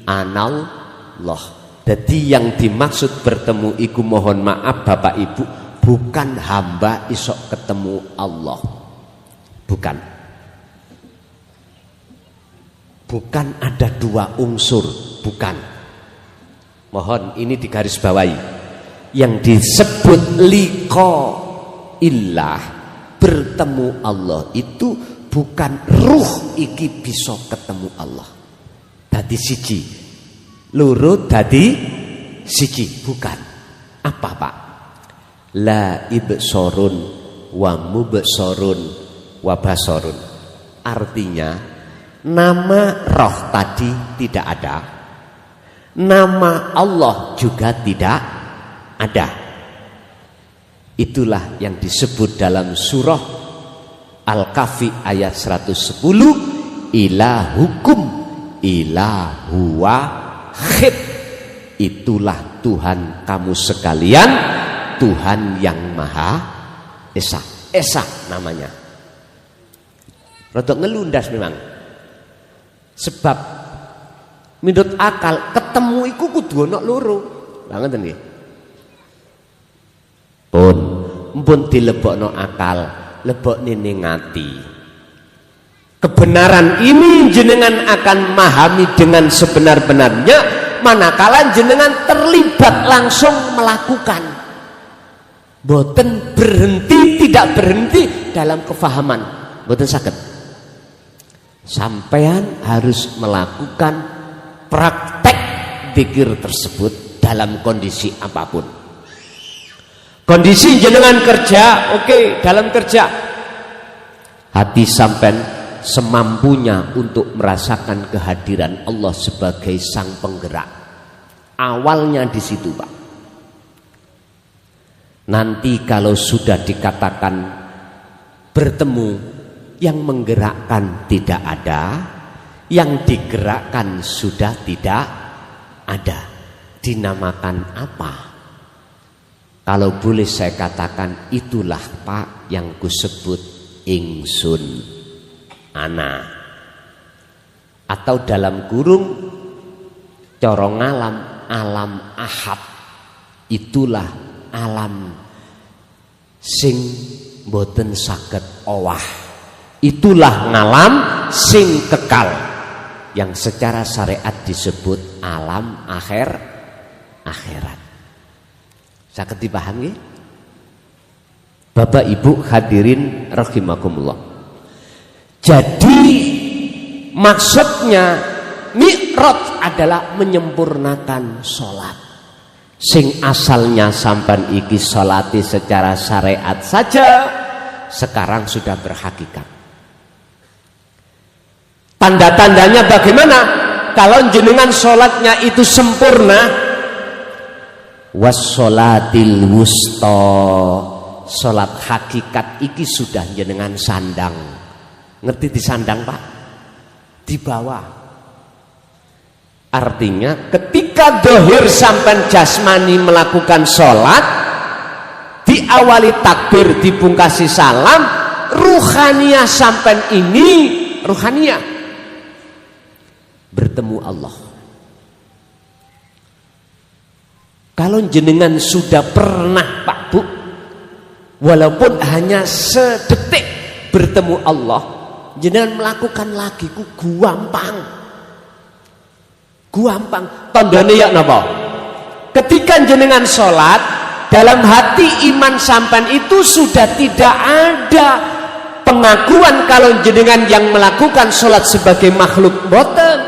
anallah. Jadi yang dimaksud bertemu iku, mohon maaf Bapak Ibu, bukan hamba isok ketemu Allah, bukan. Bukan ada dua unsur, bukan. Mohon ini digarisbawahi. Yang disebut liqa illah, bertemu Allah, itu bukan ruh iki bisa ketemu Allah dadi siji, loro dadi siji, bukan. Apa Pak? La ibsorun wa mubsorun wa basarun. Artinya nama roh tadi tidak ada, nama Allah juga tidak ada. Itulah yang disebut dalam surah Al-Kahfi ayat 110, ilahukum ilahu wahid. Itulah Tuhan kamu sekalian, Tuhan yang Maha Esa. Esa namanya. Rodok ngelundas memang. Sebab menurut akal ketemu iku kudu ana loro. Banget nggih. Pun dilebokno akal, lebokne ning ati. Kebenaran ini jenengan akan memahami dengan sebenar-benarnya manakala jenengan terlibat langsung melakukan. Boten berhenti, tidak berhenti dalam kefahaman. Boten saged. Sampean harus melakukan praktek zikir tersebut dalam kondisi apapun. Kondisi jenengan kerja, oke, dalam kerja. Hati sampean semampunya untuk merasakan kehadiran Allah sebagai sang penggerak. Awalnya di situ, Pak. Nanti kalau sudah dikatakan bertemu, yang menggerakkan tidak ada, yang digerakkan sudah tidak ada. Dinamakan apa? Kalau boleh saya katakan, itulah Pak yang kusebut ingsun ana. Atau dalam kurung corong alam ahad. Itulah alam sing boten saged owah. Itulah ngalam sing kekal, yang secara syariat disebut alam akhirat. Saged dipahami? Bapak Ibu hadirin rahimakumullah. Jadi maksudnya mi'raj adalah menyempurnakan sholat. Sing asalnya sampan iki sholati secara syariat saja, sekarang sudah berhakikat. Tanda-tandanya bagaimana? Kalau jenengan sholatnya itu sempurna, wassolatil wusta, sholat hakikat iki sudah jenengan sandang. Ngerti disandang, Pak? Di bawah. Artinya ketika dohir sampai jasmani melakukan sholat, diawali takbir, dipungkasi salam, ruhaniyah sampai ini, ruhaniyah bertemu Allah. Kalau jenengan sudah pernah, Pak Bu, walaupun hanya sedetik bertemu Allah, jenengan melakukan lagi ku gampang. Tandane ya napa? Ketika jenengan sholat, dalam hati iman sampan itu sudah tidak ada pengakuan kalau jenengan yang melakukan sholat sebagai makhluk boten.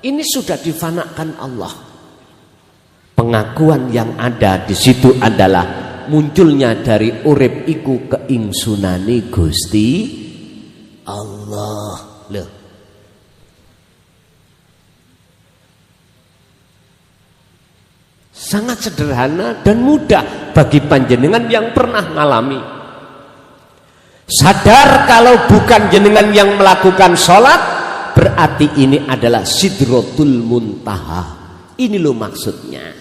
Ini sudah difanakan Allah. Pengakuan yang ada di situ adalah munculnya dari urip iku keingsunane Gusti Allah. Loh. Sangat sederhana dan mudah bagi panjenengan yang pernah mengalami. Sadar kalau bukan jenengan yang melakukan sholat, berarti ini adalah sidratul muntaha. Ini loh maksudnya.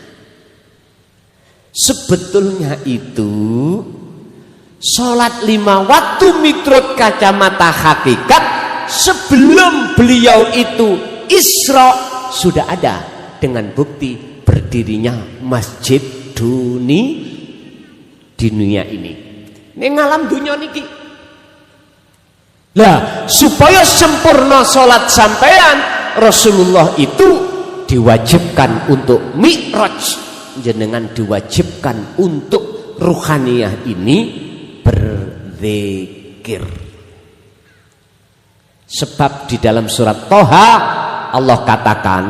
Sebetulnya itu sholat 5 waktu miturut kacamata hakikat sebelum beliau itu Isra sudah ada, dengan bukti berdirinya masjid di dunia ini. Ini ngalam dunia niki. Lah supaya sempurna sholat sampean, Rasulullah itu diwajibkan untuk mi'raj, jenengan diwajibkan untuk ruhaniyah ini berzikir. Sebab di dalam surat Toha Allah katakan,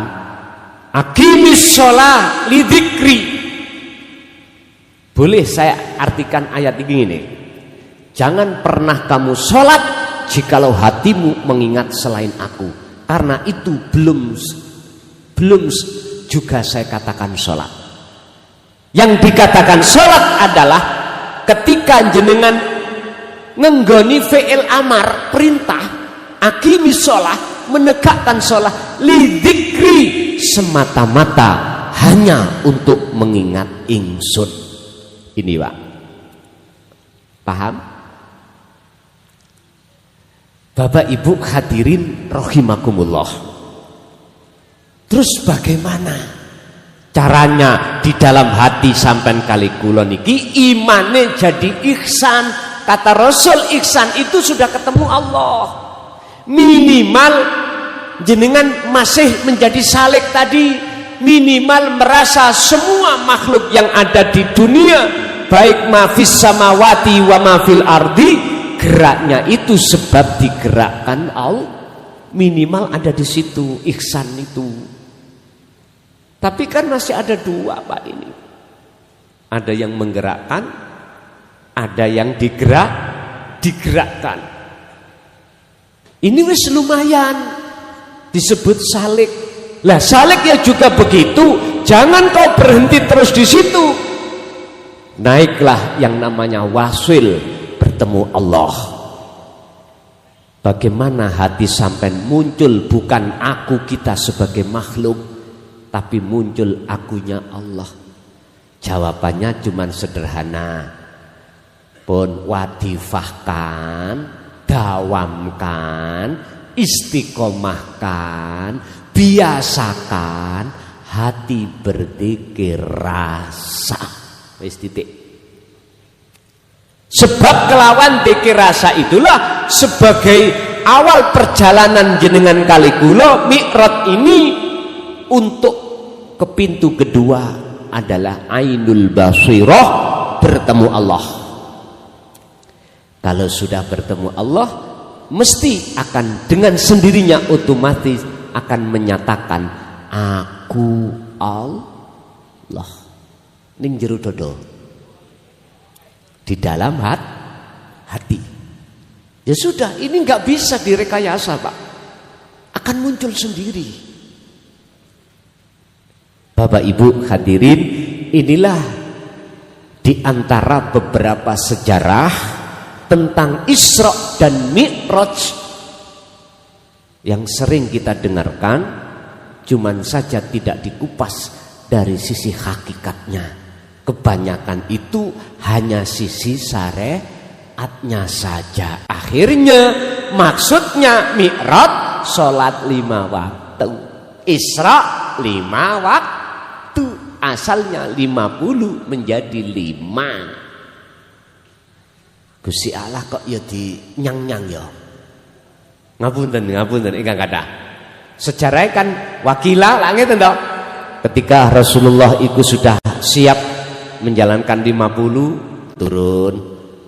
aqimis sholah lidzikri. Boleh saya artikan ayat ini? Jangan pernah kamu sholat jikalau hatimu mengingat selain aku, karena itu belum juga saya katakan sholat. Yang dikatakan sholat adalah ketika jenengan ngenggoni fi'il amar, perintah, aqimis sholah, menegakkan sholah, lidzikri, semata-mata hanya untuk mengingat ingsun. Ini Pak, paham? Bapak Ibu hadirin rahimakumullah. Terus bagaimana caranya di dalam hati sampean kali kula niki imane jadi ihsan? Kata Rasul, ihsan itu sudah ketemu Allah. Minimal jenengan masih menjadi salik tadi, minimal merasa semua makhluk yang ada di dunia, baik ma fis samawati wa ma fil ardi, geraknya itu sebab digerakkan Allah. Minimal ada di situ ihsan itu. Tapi kan masih ada dua Pak ini. Ada yang menggerakkan, ada yang digerakkan. Ini wis lumayan disebut salik. Lah salik ya juga begitu. Jangan kau berhenti terus di situ. Naiklah yang namanya wasil, bertemu Allah. Bagaimana hati sampai muncul bukan aku kita sebagai makhluk, tapi muncul akunya Allah. Jawabannya cuma sederhana. Pun wadifahkan, dawamkan, istiqomahkan, biasakan hati berzikir rasa. Wis titik. Sebab kelawan zikir rasa itulah sebagai awal perjalanan jenengan kali kula mi'raj ini untuk ke pintu kedua adalah ainul basirah, bertemu Allah. Kalau sudah bertemu Allah, mesti akan dengan sendirinya otomatis akan menyatakan aku Allah ning jero dodo, di dalam hati. Ya sudah, ini nggak bisa direkayasa Pak, akan muncul sendiri. Bapak Ibu hadirin, inilah di antara beberapa sejarah tentang Isra dan Mi'raj yang sering kita dengarkan, cuman saja tidak dikupas dari sisi hakikatnya. Kebanyakan itu hanya sisi syariatnya saja. Akhirnya maksudnya Mi'raj sholat 5 waktu, Isra 5 waktu. Asalnya 50 menjadi 5. Gusti Allah kok ya di nyang-nyang ya. Ngapunten ingkang kathah. Sejarah kan wakilah langit entah. Ketika Rasulullah itu sudah siap menjalankan 50, turun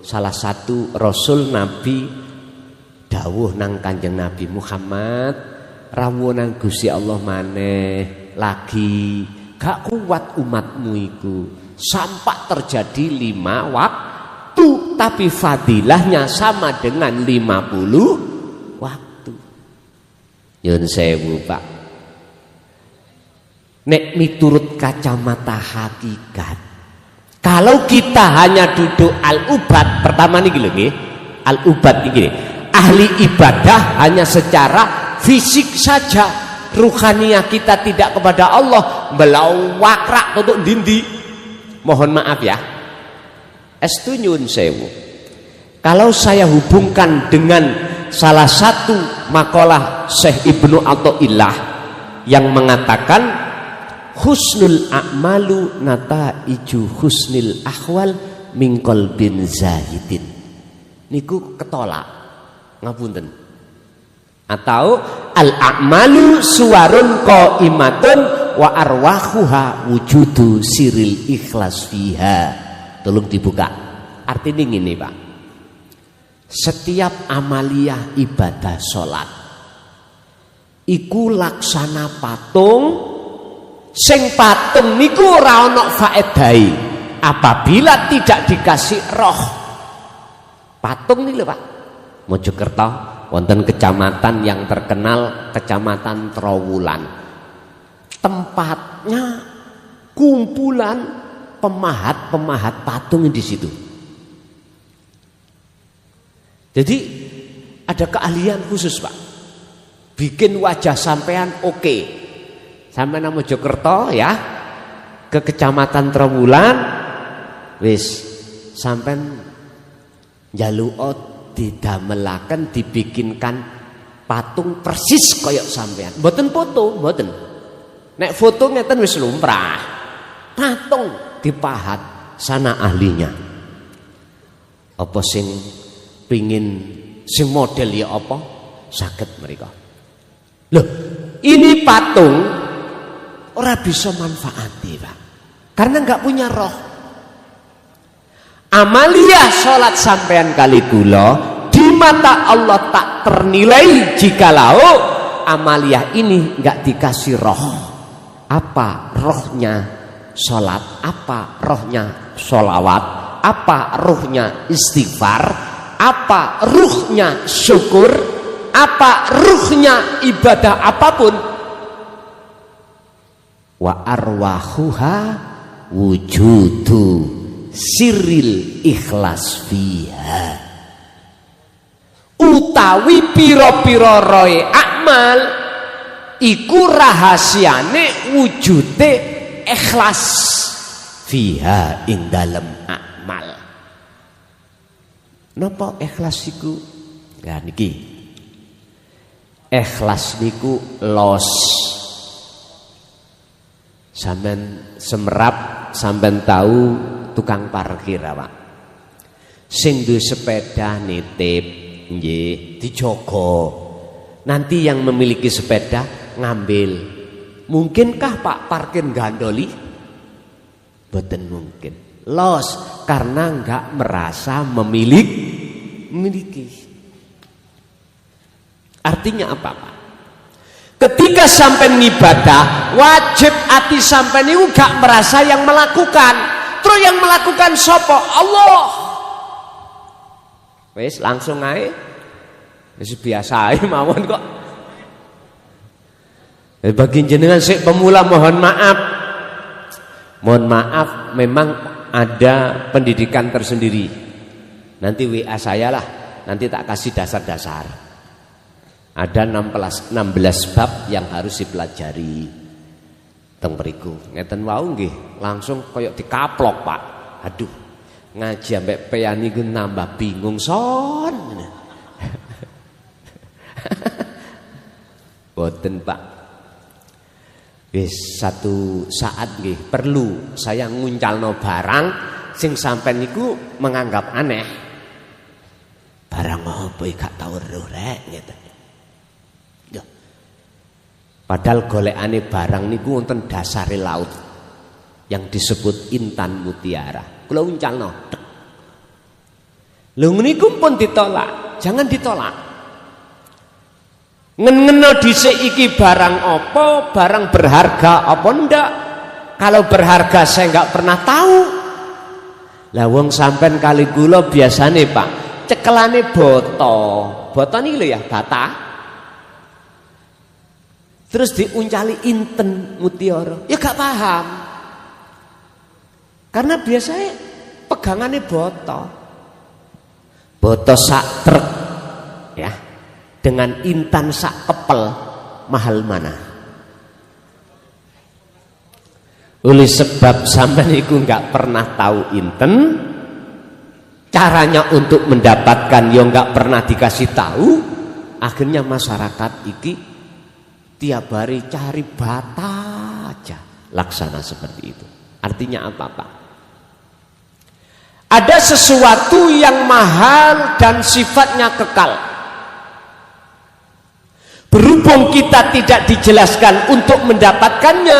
salah satu Rasul Nabi dawuh nang Kanjeng Nabi Muhammad, rawuh nang Gusti Allah maneh lagi gak kuat umatmu iku sampai terjadi 5 waktu, tapi fadilahnya sama dengan 50 waktu. Nyun sewu Pak, nek miturut kacamata hakikat, kalau kita hanya duduk al-ubad pertama niki lho nggih, al-ubad niki ahli ibadah hanya secara fisik saja, ruhaniyah kita tidak kepada Allah, melawakrak untuk dindi. Mohon maaf ya, estu nyun sewu, kalau saya hubungkan dengan salah satu makalah Syekh Ibnu Athaillah yang mengatakan husnul a'malu nataiju husnil ahwal min qalbin zahidin, niku ketolak ngapunten. Atau al-a'malu suwarun qaimatun wa arwahuha wujudu siril ikhlas fiha. Tolong dibuka. Artinya gini Pak, setiap amaliyah ibadah sholat iku laksana patung, sing patung niku ora ana faedahe apabila tidak dikasih roh. Patung nih lho Pak, Mojokerto wonten kecamatan yang terkenal, Kecamatan Trowulan. Tempatnya kumpulan pemahat-pemahat patung di situ. Jadi ada keahlian khusus Pak. bikin wajah sampean oke. Sampean nang Mojokerto ya, ke Kecamatan Trowulan, wis sampean njaluka didamelaken dibikinkan patung persis koyok sampean. Mboten foto, mboten. Nek foto ngeten wis lumrah. Patung dipahat sana ahlinya. Apa sing pingin sing model ya apa? Saged mereka. Loh, ini patung ora bisa manfaati, Pak. Karena enggak punya roh. Amalia sholat sampean kali kula di mata Allah tak ternilai jikalau amalia ini enggak dikasih roh. Apa rohnya sholat? Apa rohnya sholawat? Apa rohnya istighfar? Apa ruhnya syukur? Apa ruhnya ibadah apapun? Wa arwahuha wujudu siril ikhlas fiha. Utawi piro-piro roe akmal iku rahasiane wujude ikhlas fiha ing dalem akmal. Napa ikhlas iku? Ya niki. Ikhlas niku los. Sampeyan semerap, sampeyan tahu tukang parkir Pak. Sing duwe sepeda nitip nggih dijogo. Nanti yang memiliki sepeda ngambil. Mungkinkah Pak parkir gandoli? Boten mungkin. Los karena enggak merasa memiliki. Artinya apa Pak? Ketika sampai ibadah, wajib hati sampai ini enggak merasa yang melakukan. Terus yang melakukan sapa? Allah. Wes langsung ae. Wis biasa ae mawon kok. Bagi jenengan sik pemula mohon maaf. Mohon maaf memang ada pendidikan tersendiri. Nanti WA saya lah, nanti tak kasih dasar-dasar. Ada 16 bab yang harus dipelajari. Teng mriku. Ngeten wau nggih, langsung koyok dikaplok, Pak. Aduh, ngaji ambek peyan niku nambah bingung son. Boten, Pak. Wis satu saat nggih perlu saya nguncalno barang sing sampean niku menganggap aneh. Barang apa gak tau weruh rek ngeten. Padahal golekane barang niku wonten dasare laut yang disebut intan mutiara. Kula uncalno. Lho niku pun ditolak. Jangan ditolak. Ngeno dhisik iki barang apa, barang berharga apa ndak? Kalau berharga saya enggak pernah tahu. Lah wong sampean kali kula biasane Pak, cekelane boto. Boto niki lho ya, bata. Terus diuncali inten mutiara. Ya gak paham. Karena biasanya pegangannya boto. Boto sak truk ya. Dengan intan sak kepel, mahal mana? Oleh sebab sampean iku enggak pernah tahu inten, caranya untuk mendapatkan yo enggak pernah dikasih tahu, akhirnya masyarakat iki tiap hari cari bata aja, laksana seperti itu. Artinya apa Pak? Ada sesuatu yang mahal dan sifatnya kekal. Berhubung kita tidak dijelaskan untuk mendapatkannya,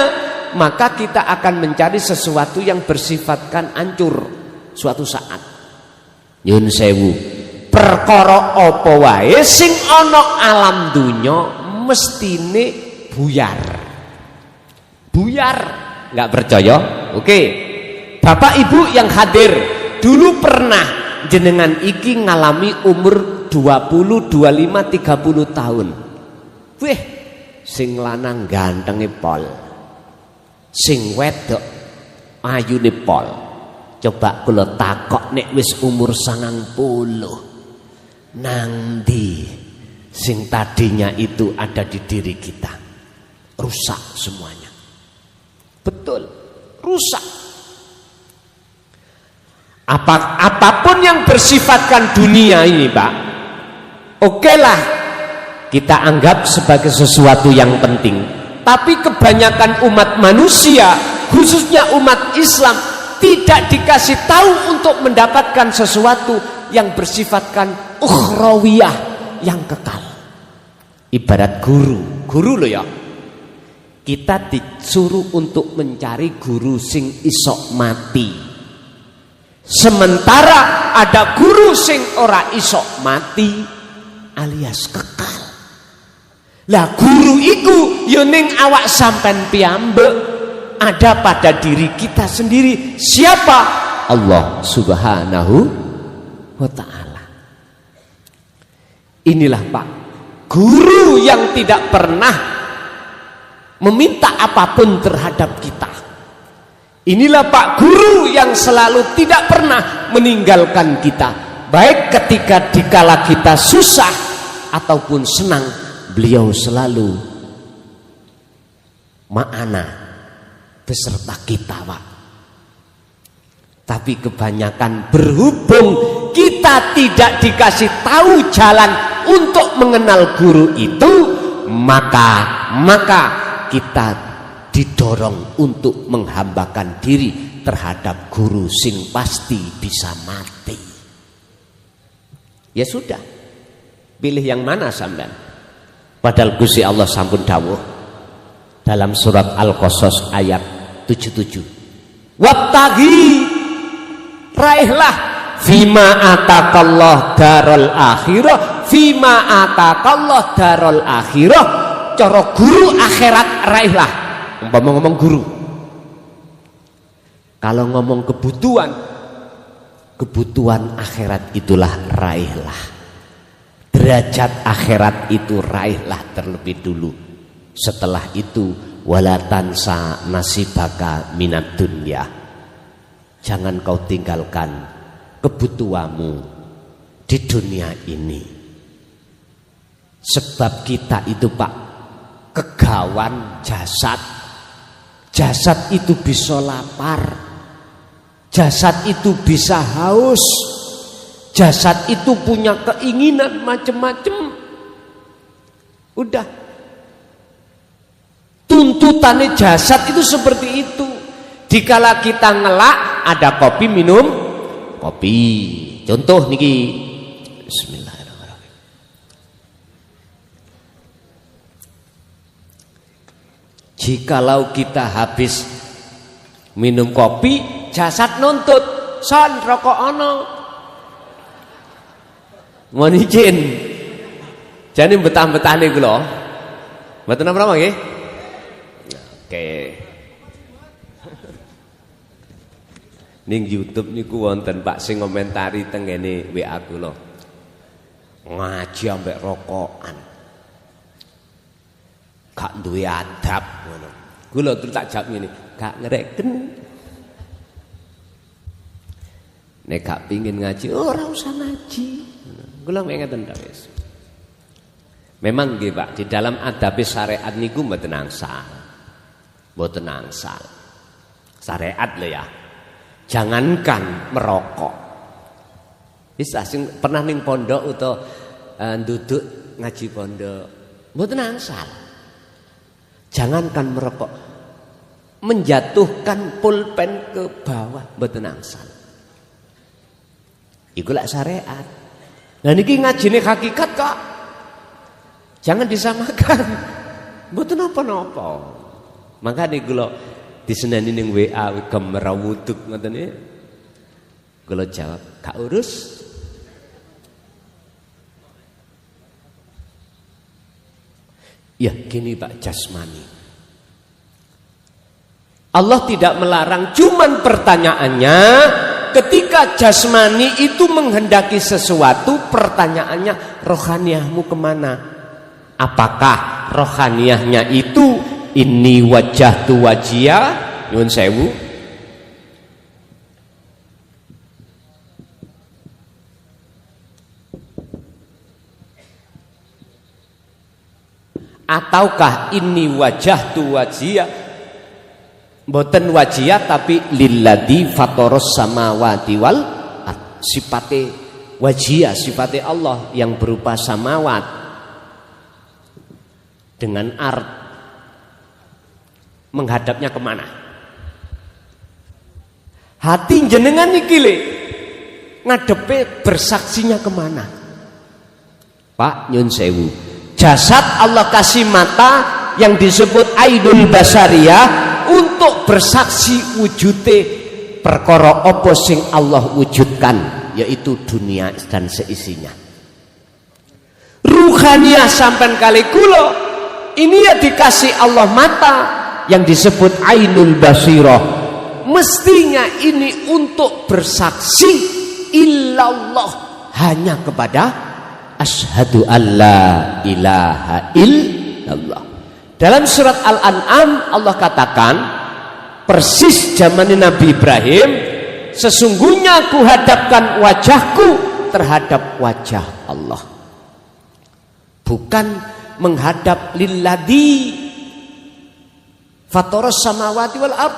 maka kita akan mencari sesuatu yang bersifatkan hancur suatu saat. Nyun sewu, perkara apa wae sing ana alam dunya mestine buyar. Buyar, nggak percaya? Oke. Bapak Ibu yang hadir, dulu pernah jenengan iki ngalami umur 20, 25, 30 tahun. Wih, sing lanang gantenge pol. Sing wedok ayune pol. Coba kula takok nek wis umur 90. Nang ndi Sing tadinya itu ada di diri kita rusak semuanya. Betul, rusak. Apapun yang bersifatkan dunia ini, Pak, okelah kita anggap sebagai sesuatu yang penting. Tapi kebanyakan umat manusia, khususnya umat Islam, tidak dikasih tahu untuk mendapatkan sesuatu yang bersifatkan ukhrawiyah, yang kekal. Ibarat guru loh ya. Kita disuruh untuk mencari guru sing isok mati. Sementara ada guru sing ora isok mati alias kekal. Lah guru iku yo ning awak sampean piyambek, ada pada diri kita sendiri. Siapa? Allah Subhanahu wa ta'ala. Inilah Pak, guru yang tidak pernah meminta apapun terhadap kita. Inilah Pak, guru yang selalu tidak pernah meninggalkan kita, baik ketika dikala kita susah ataupun senang. Beliau selalu ma'ana beserta kita, Pak. Tapi kebanyakan berhubung kita tidak dikasih tahu jalan untuk mengenal guru itu, maka kita didorong untuk menghambakan diri terhadap guru sing pasti bisa mati. Ya sudah, pilih yang mana sampean? Padahal Gusti Allah sampun dawuh dalam surat Al-Qasas ayat 77. Wabtaghi, raihlah fima atakallah darul akhirah, fima atakallah darul akhirah. Cara guru akhirat raihlah. Umpama ngomong guru. Kalau ngomong kebutuhan akhirat itulah raihlah. Derajat akhirat itu raihlah terlebih dulu. Setelah itu wala tansa nasibaka minad dunya. Jangan kau tinggalkan kebutuhanmu di dunia ini. Sebab kita itu Pak, kegawan jasad. Jasad itu bisa lapar. Jasad itu bisa haus. Jasad itu punya keinginan macam-macam. Udah. Tuntutannya jasad itu seperti itu. Dikala kita ngelak, ada kopi minum kopi. Contoh niki. Bismillahirrahmanirrahim. Jikalau kita habis minum kopi, jasad nuntut, son rokok ono. Mohon izin. Jadi betah-betah nih lho. Mboten apa nggih? Oke. Ning YouTube niku wonten Pak sing ngomentari teng ngene WA kula. Ngaji ambek rokokan. Gak duwe adab ngono. Kula terus tak jawab ngene, gak ngereken. Nek gak pengin ngaji, ora usah ngaji. Kula ngeten ta wis. Memang nggih Pak, di dalam adab syariat niku mboten angsal. Mboten angsal. Syariat lho ya. Jangankan merokok. Bisa sing pernah ning pondok utawa nduduk ngaji pondok, mboten angsal. Jangankan merokok, menjatuhkan pulpen ke bawah mboten angsal. Iku lak syariat. Nah niki ngajine hakikat kok. Jangan disamakan. Mboten napa-napa. Makane kula diseneni ning WA gemerawuduk ngoten niku. Kula jawab, gak urus. Ya gini Pak, jasmani. Allah tidak melarang, cuman pertanyaannya ketika jasmani itu menghendaki sesuatu, pertanyaannya rohaniyahmu kemana? Apakah rohaniyahnya itu inni wajjahtu wajhiya nyuwun sewu, ataukah ini wajahtu wajiyah, mboten wajiyah tapi lilladzi fatoros samawati wal sifate wajiyah, sifate Allah yang berupa samawat dengan art menghadapnya kemana? Hati jenengan iki le ngadepe bersaksinya kemana? Pak nyun sewu, jasad Allah kasih mata yang disebut ainul basariyah untuk bersaksi wujude perkara apa sing Allah wujudkan, yaitu dunia dan seisinya. Ruhaniyah sampean kali kula ini ya dikasih Allah mata yang disebut ainul basirah, mestinya ini untuk bersaksi illallah, hanya kepada asyhadu alla ilaha illallah. Dalam surat Al-An'am Allah katakan persis zaman Nabi Ibrahim, sesungguhnya aku hadapkan wajahku terhadap wajah Allah, bukan menghadap lilladzi fatoros samawati wal ard.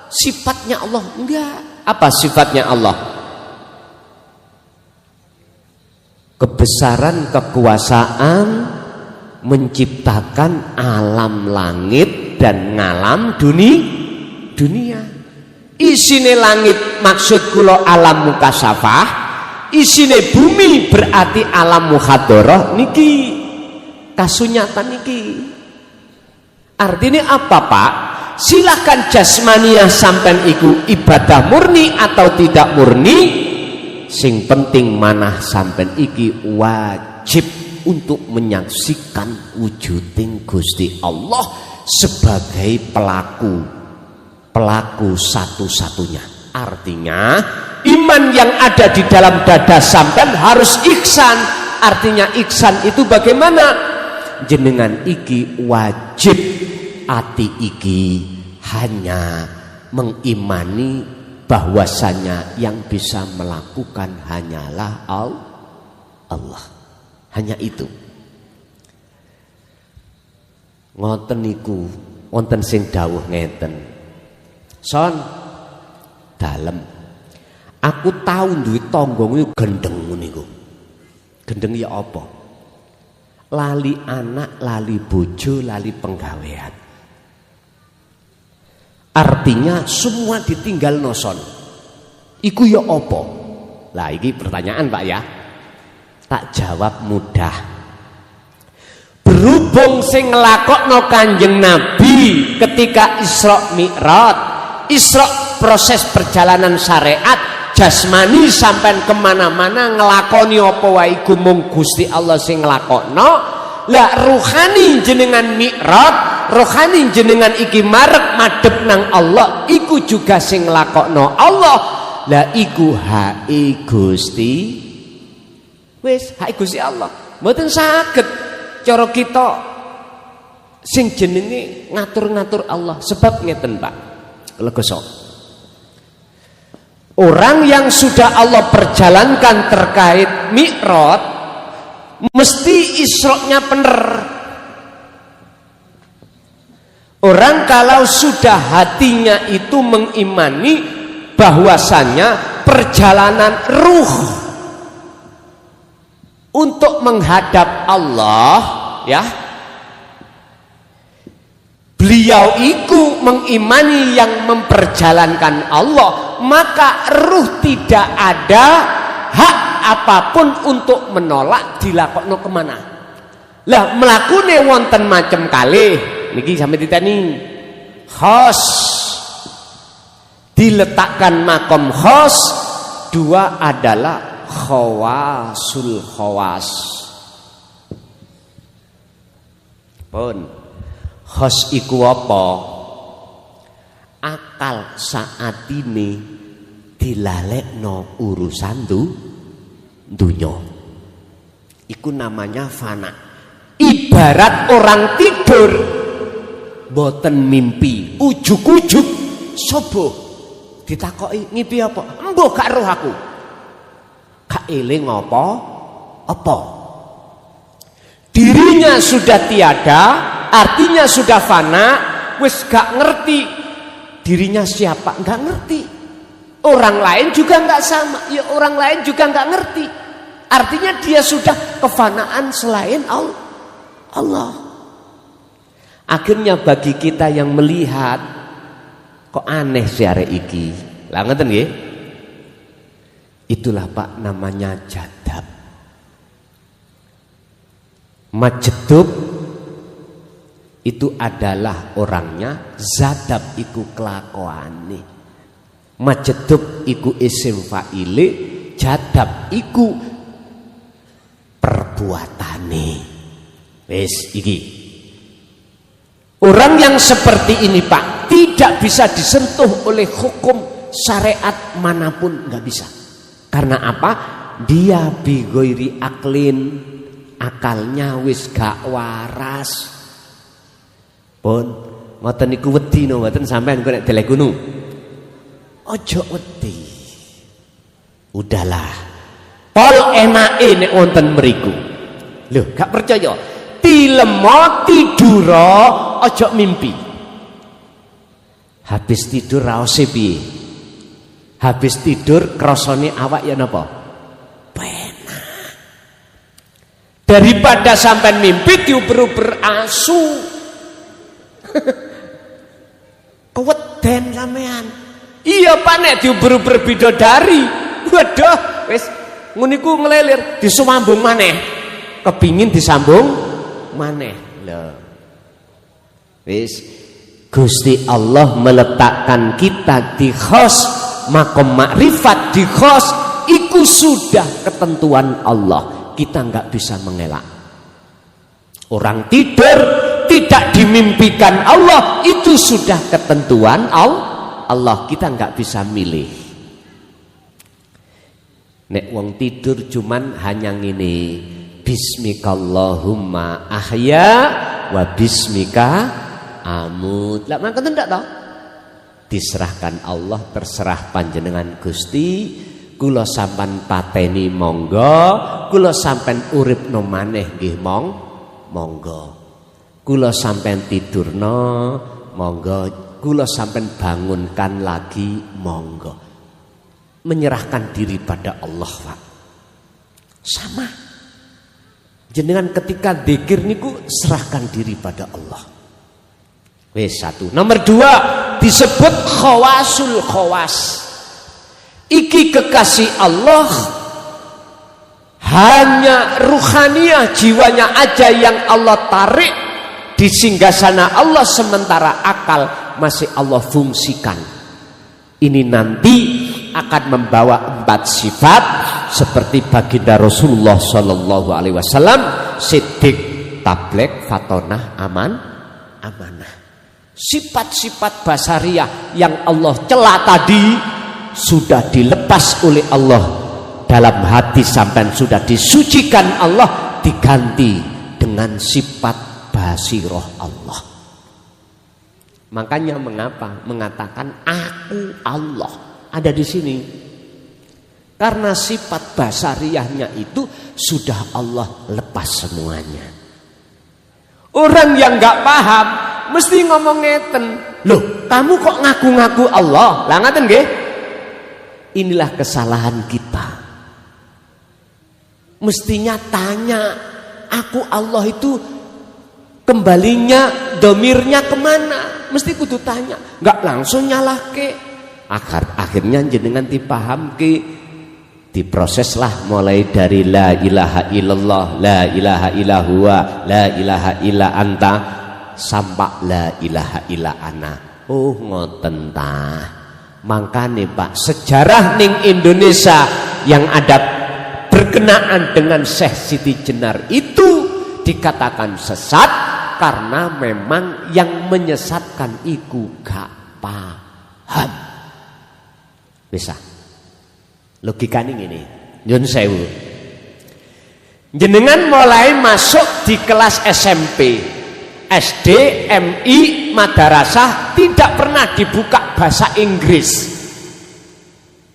Sifatnya Allah enggak. Apa sifatnya Allah? Kebesaran, kekuasaan, menciptakan alam langit dan ngalam dunia. Isine langit maksud kula alam mukasafah, isine bumi berarti alam muhadharah niki kasunyatan niki. Artinya apa Pak? Silahkan jasmaniah sampean iku ibadah murni atau tidak murni, sing penting manah sampean iki wajib untuk menyaksikan wujuding Gusti Allah sebagai pelaku satu-satunya. Artinya iman yang ada di dalam dada sampean harus ihsan. Artinya ihsan itu bagaimana? Jenengan iki wajib ati iki hanya mengimani bahwasanya yang bisa melakukan hanyalah Allah. Hanya itu. Ngoten niku wonten sing dawuh ngeten. Son dalem. Aku tau duwe tangga niku gendeng niku. Gendeng ya apa? Lali anak, lali bojo, lali penggawean. Artinya semua ditinggal noson. Iku ya apa? Lah iki pertanyaan Pak ya. Tak jawab mudah. Berhubung sing nglakokno Kanjeng Nabi ketika Isra Mi'raj, Isra proses perjalanan syariat jasmani sampai kemana-mana ngelakoni apa wae iku mung Gusti Allah sing nglakokno. Lah ruhani jenengan Mi'raj, rohani jenengan iki marek madhep nang Allah, iku juga sing nglakokno Allah. Lah iku hae Gusti, wis hae Gusti Allah. Mboten saged cara kita sing jenenge ngatur-ngatur Allah. Sebab ngeten Pak, legosok. Orang yang sudah Allah perjalankan terkait Mi'raj mesti Isra-nya bener. Orang kalau sudah hatinya itu mengimani bahwasanya perjalanan ruh untuk menghadap Allah, ya, beliau itu mengimani yang memperjalankan Allah, maka ruh tidak ada hak apapun untuk menolak dilakokno kemana. Lah mlakune wonten macam kalih niki sampe diteni khos, diletakkan makom khos. Dua adalah khawasul khawas. Pun khos iku apa? Akal saat ini dilalekno urusan dunya. Iku namanya fana. Ibarat orang tidur boten mimpi, ujuk-ujuk subuh ditakoki ngipi apa? Mbok gak roh aku. Gak eling apa? Dirinya sudah tiada, artinya sudah fana, wis gak ngerti dirinya siapa, gak ngerti. Orang lain juga gak sama, ya orang lain juga gak ngerti. Artinya dia sudah kefanaan selain Allah. Akhirnya bagi kita yang melihat, kok aneh sih arek iki. Lah ngeten nggih. Itulah Pak namanya jadab. Majedub itu adalah orangnya, zadab iku kelakuane. Majedub iku isim fa'ile, jadab iku perbuatane. Wis iki. Orang yang seperti ini Pak tidak bisa disentuh oleh hukum syariat manapun, nggak bisa. Karena apa? Dia bigoiri aklin, akalnya wis gak waras. Pun ngoten niku wedi no, mboten sampean kok nek delek gunung. Ojo wedi. Udahlah. Pol enake nek wonten mriku. Lho, gak percaya. Tilemo tiduro ojo mimpi. Habis tidur raose piye? Habis tidur krasane awak ya napa? Penak. Daripada sampean mimpi diuber-uber asu. Keweden sampean. Iya Pak nek diuber-uber bidodari. Waduh, wis nguniku ngelelir disambung maneh. Kepingin disambung maneh. Lho. Wis Gusti Allah meletakkan kita di khos makom makrifat, di khos itu sudah ketentuan Allah, kita nggak bisa mengelak. Orang tidur tidak dimimpikan Allah, itu sudah ketentuan Allah, kita nggak bisa milih. Nek wong tidur cuman hanya ngene, bismikallahumma ahya wa bismika amut. Lah mangken ndak toh? Diserahkan Allah, terserah panjenengan Gusti, kula sampean pateni monggo, kula sampean uripno maneh nggih monggo, kula sampean tidurno monggo, kula sampean bangunkan lagi monggo. Menyerahkan diri pada Allah Pak. Sama jenengan ketika dzikir niku serahkan diri pada Allah. Wis satu. Nomor dua disebut khawasul khawas. Iki kekasih Allah hanya ruhaniah, jiwanya aja yang Allah tarik di singgasana Allah, sementara akal masih Allah fungsikan. Ini nanti akan membawa 4 sifat seperti baginda Rasulullah Shallallahu Alaihi Wasallam, siddiq, tablek, fatonah, amanah. Sifat-sifat basariyah yang Allah cela tadi sudah dilepas oleh Allah dalam hati sampai sudah disucikan Allah, diganti dengan sifat basiroh Allah. Makanya mengapa mengatakan aku Allah ada di sini? Karena sifat basariyahnya itu sudah Allah lepas semuanya. Orang yang nggak paham mesti ngomong ngeten, loh kamu kok ngaku-ngaku Allah? Lah ngaten nggih? Inilah kesalahan kita. Mestinya tanya, aku Allah itu kembalinya, domirnya kemana? Mesti kudu tanya, nggak langsung nyalahke. Akhirnya jenengan dipahamke, diproseslah mulai dari la ilaha illallah, la ilaha illallah, la ilaha illa anta, sampai la ilaha illa ana. Oh ngoten ta. Makane Pak, sejarah ning Indonesia yang ada berkenaan dengan Syekh Siti Jenar itu dikatakan sesat karena memang yang menyesatkan iku gak paham. Bisa logikane ngene, nyun sewu. Jenengan mulai masuk di kelas SMP, SD, MI, madrasah tidak pernah dibuka bahasa Inggris.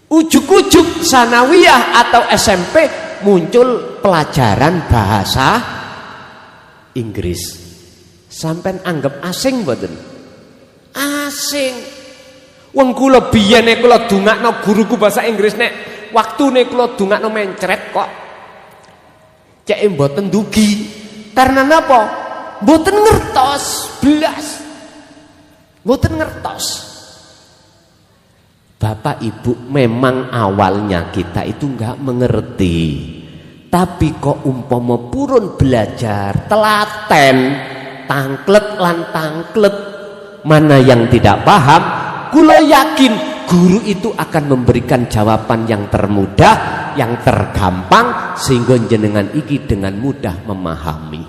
Ujuk-ujuk sanawiyah atau SMP muncul pelajaran bahasa Inggris. Sampean anggap asing mboten? Asing. Wong kula biyen kula dongakno guruku bahasa Inggris nek waktune kula dongakno mencret kok cek mboten dugi. Karena napa? Mboten ngertos blas. Mboten ngertos. Bapak Ibu, memang awalnya kita itu enggak mengerti. Tapi kok umpama purun belajar, telaten, tangklet lan tangklet, mana yang tidak paham, kula yakin guru itu akan memberikan jawaban yang termudah, yang tergampang, sehingga jenengan iki dengan mudah memahami.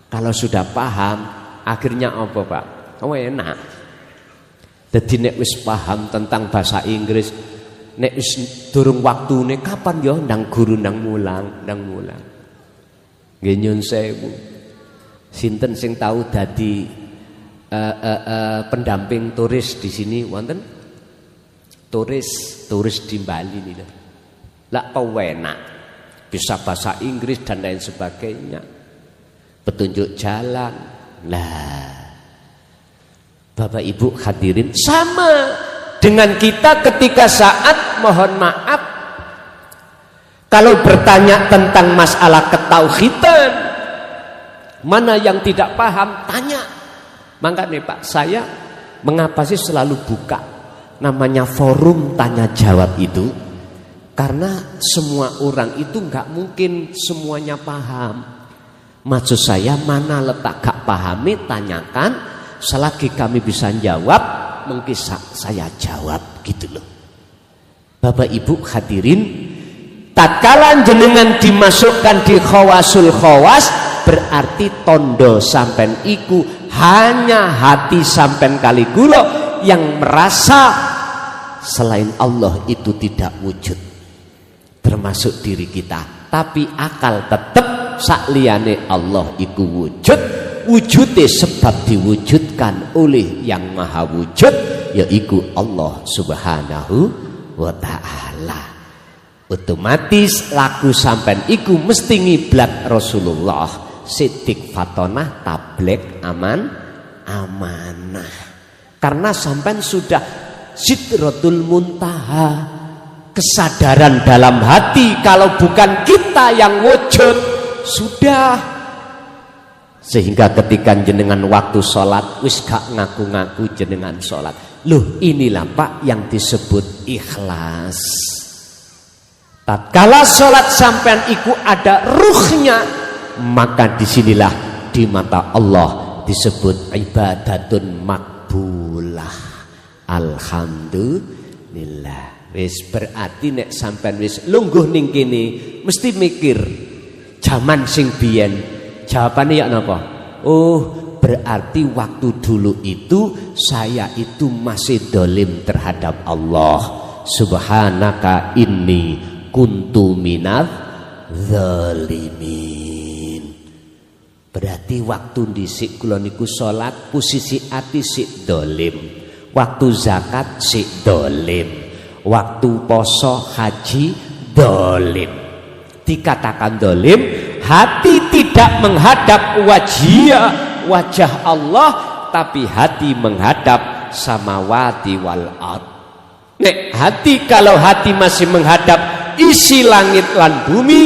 Kalau sudah paham, akhirnya apa Pak? Oh enak. Jadi nek wis paham tentang bahasa Inggris, nek wis durung waktune kapan yo ndang guru ndang mulang. Nggih nyun sewu. Sinten sing tahu dadi pendamping turis di sini wonten? Turis di Bali nih. Lah pewenak. Bisa bahasa Inggris dan lain sebagainya. Petunjuk jalan. Lah Bapak Ibu hadirin, sama dengan kita ketika saat mohon maaf kalau bertanya tentang masalah ketauhidan, mana yang tidak paham tanya. Makanya Pak, saya mengapa sih selalu buka namanya forum tanya jawab itu? Karena semua orang itu nggak mungkin semuanya paham. Maksud saya, mana letak gak pahami tanyakan. Selagi kami bisa jawab, mungkin saya jawab gitu loh. Bapak Ibu hadirin, tatkala jenengan dimasukkan di khawasul khawas, berarti tondo sampen iku hanya hati sampen kali kula yang merasa selain Allah itu tidak wujud, termasuk diri kita. Tapi akal tetap sakliyane Allah iku wujud. Wujudnya sebab diwujudkan oleh yang maha wujud, yaitu Allah subhanahu wa ta'ala. Otomatis laku sampean iku mesti ngiblat Rasulullah. Sidik fatonah tablek amanah. Karena sampean sudah sidratul muntaha, kesadaran dalam hati kalau bukan kita yang wujud sudah. Sehingga ketika jenengan waktu sholat wis gak ngaku-ngaku jenengan sholat. Loh, inilah Pak yang disebut ikhlas. Tatkala sholat sampean iku ada ruhnya, maka disinilah di mata Allah disebut ibadatun makbulah. Alhamdulillah. Wis berarti nek sampean wis lungguh ning kene mesti mikir jaman sing biyen. Jawabannya ya napa? Oh, berarti waktu dulu itu saya itu masih dolim terhadap Allah. Subhanaka inni kuntu minadz zalimin. Berarti waktu dhisik kula niku salat posisi ati sik dolim. Waktu zakat sik dolim. Waktu poso haji dolim. Dikatakan dolim, hati tidak menghadap wajah Allah, tapi hati menghadap samawati wal ard. Nek hati, kalau hati masih menghadap isi langit lan bumi,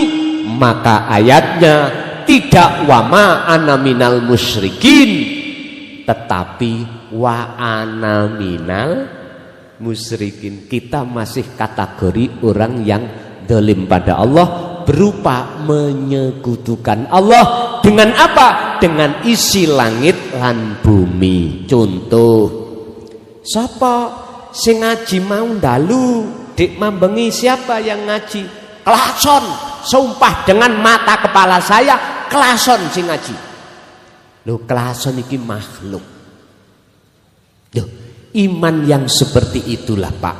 maka ayatnya tidak wama ana minal musyrikin, tetapi wa ana minal musyrikin. Kita masih kategori orang yang dolim pada Allah, berupa menyekutukan Allah dengan apa? Dengan isi langit lan bumi. Contoh, siapa sing ngaji mau dalu dik mambengi, siapa yang ngaji? Kelason, sumpah dengan mata kepala saya, kelason sing ngaji. Loh, kelason iki makhluk. Loh, iman yang seperti itulah Pak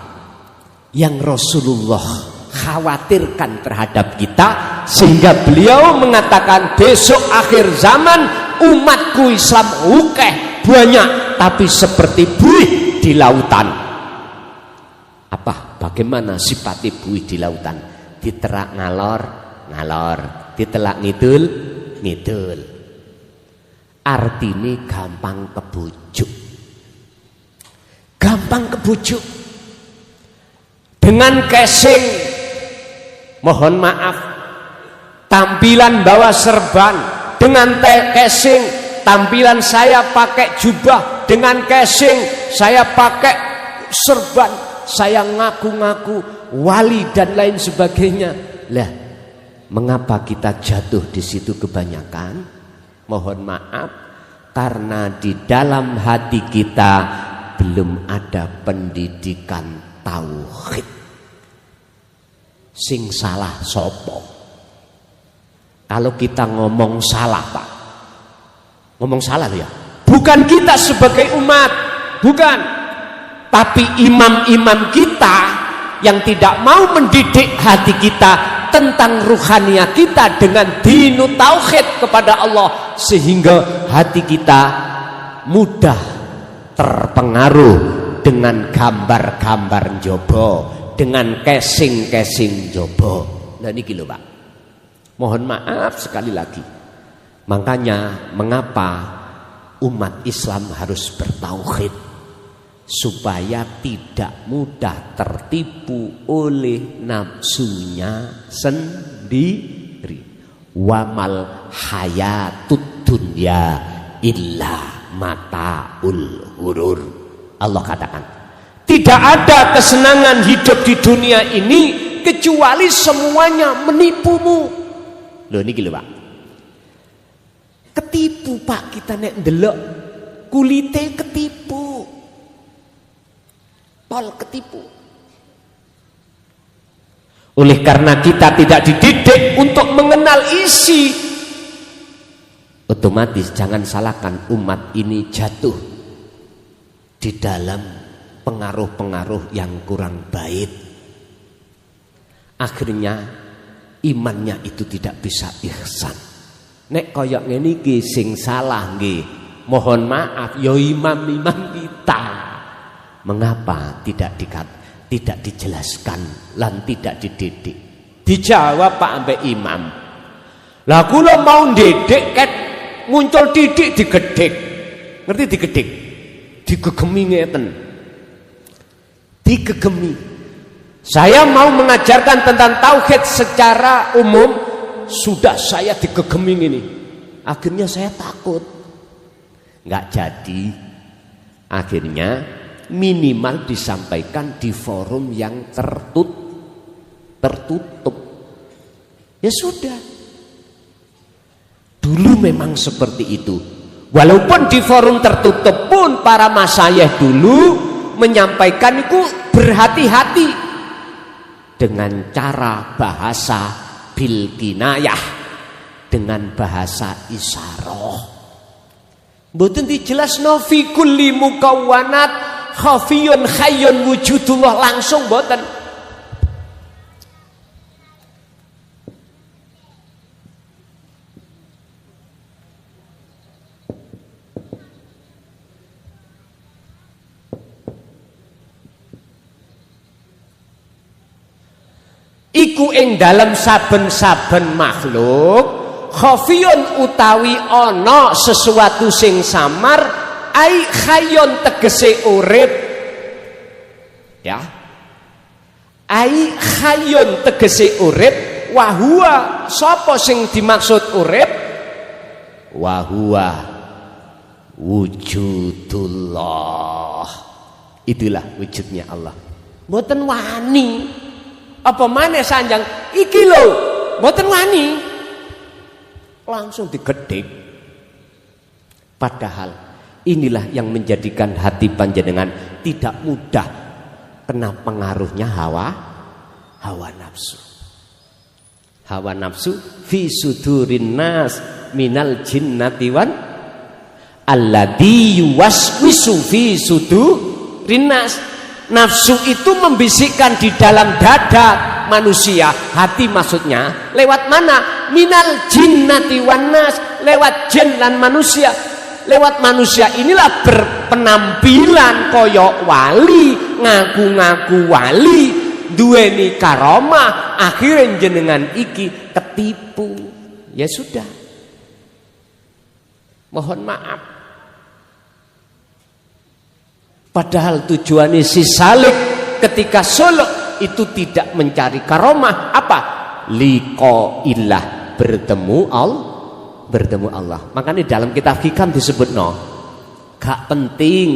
yang Rasulullah khawatirkan terhadap kita, sehingga beliau mengatakan besok akhir zaman umatku Islam banyak, tapi seperti buih di lautan. Apa? Bagaimana sifat buih di lautan? Diterak ngalor, ditelak ngidul. artine gampang kebujuk. Gampang kebujuk. Dengan casing, mohon maaf, tampilan bawa serban, dengan casing, tampilan saya pakai jubah, dengan casing saya pakai serban, saya ngaku-ngaku wali dan lain sebagainya. Lah, mengapa kita jatuh di situ kebanyakan? Mohon maaf, karena di dalam hati kita belum ada pendidikan tauhid. Sing salah sopo? Kalau kita ngomong salah, Pak, ngomong salah ya, bukan kita sebagai umat, bukan, tapi imam-imam kita yang tidak mau mendidik hati kita tentang ruhaniyah kita dengan dinu tauhid kepada Allah, sehingga hati kita mudah terpengaruh dengan gambar-gambar jobo, dengan casing-casing jobo. Nah niki lho Pak, mohon maaf sekali lagi. Makanya mengapa umat Islam harus bertauhid, supaya tidak mudah tertipu oleh nafsunya sendiri. Wamal hayatud dunya illa mataul hurur. Allah katakan, tidak ada kesenangan hidup di dunia ini kecuali semuanya menipumu. Loh niki lho Pak, ketipu Pak, kita nek ndelok kulite ketipu, pol ketipu. Oleh karena kita tidak dididik untuk mengenal isi, otomatis jangan salahkan umat ini jatuh di dalam pengaruh-pengaruh yang kurang baik. Akhirnya imannya itu tidak bisa ihsan. Nek koyok ngene iki sing salah nggih, mohon maaf ya imam-imam kita. Mengapa tidak dijelaskan lan tidak dididik? Dijawab Pak ambek imam. Lah kula mau ndidik ket muncul didik digedhek. Ngerti digedhek? Digegemi ngeten. Digegemi. Saya mau mengajarkan tentang tauhid secara umum, sudah saya digegemi ini. Akhirnya saya takut. Enggak jadi. Akhirnya minimal disampaikan di forum yang tertutup. Ya sudah. Dulu memang seperti itu. Walaupun di forum tertutup pun para masyayikh dulu menyampaikan itu berhati-hati dengan cara bahasa bil kinayah, dengan bahasa isyarah. Mboten dijelasno fi kulli mukawwanat khafiyun khayyun wujudullah, langsung mboten. Iku ing dalam saben-saben makhluk khafiyun utawi ana sesuatu sing samar, ai khayyun tegese urip, ya, ai khayyun tegese urip, wa huwa sapa sing dimaksud urip, wa huwa wujudullah. Itulah wujudnya Allah. Mboten wani apa maneh sanjang iki lho, mboten wani, langsung digedhek. Padahal inilah yang menjadikan hati panjenengan tidak mudah kena pengaruhnya hawa nafsu. Hawa nafsu fi sudurin nas minal jinnati wan alladzi yuwaswisu fi sudurin nas. Nafsu itu membisikkan di dalam dada manusia, hati maksudnya, lewat mana? Minal jinnati wan nas, lewat jin dan manusia. Lewat manusia inilah berpenampilan koyok wali, ngaku-ngaku wali, duweni karomah, akhirnya jenengan iki ketipu. Ya sudah. Mohon maaf. Padahal tujuannya si Salik ketika suluk itu tidak mencari karomah. Apa? Liqa'illah, bertemu Allah. Makanya dalam kitab hikam disebut gak penting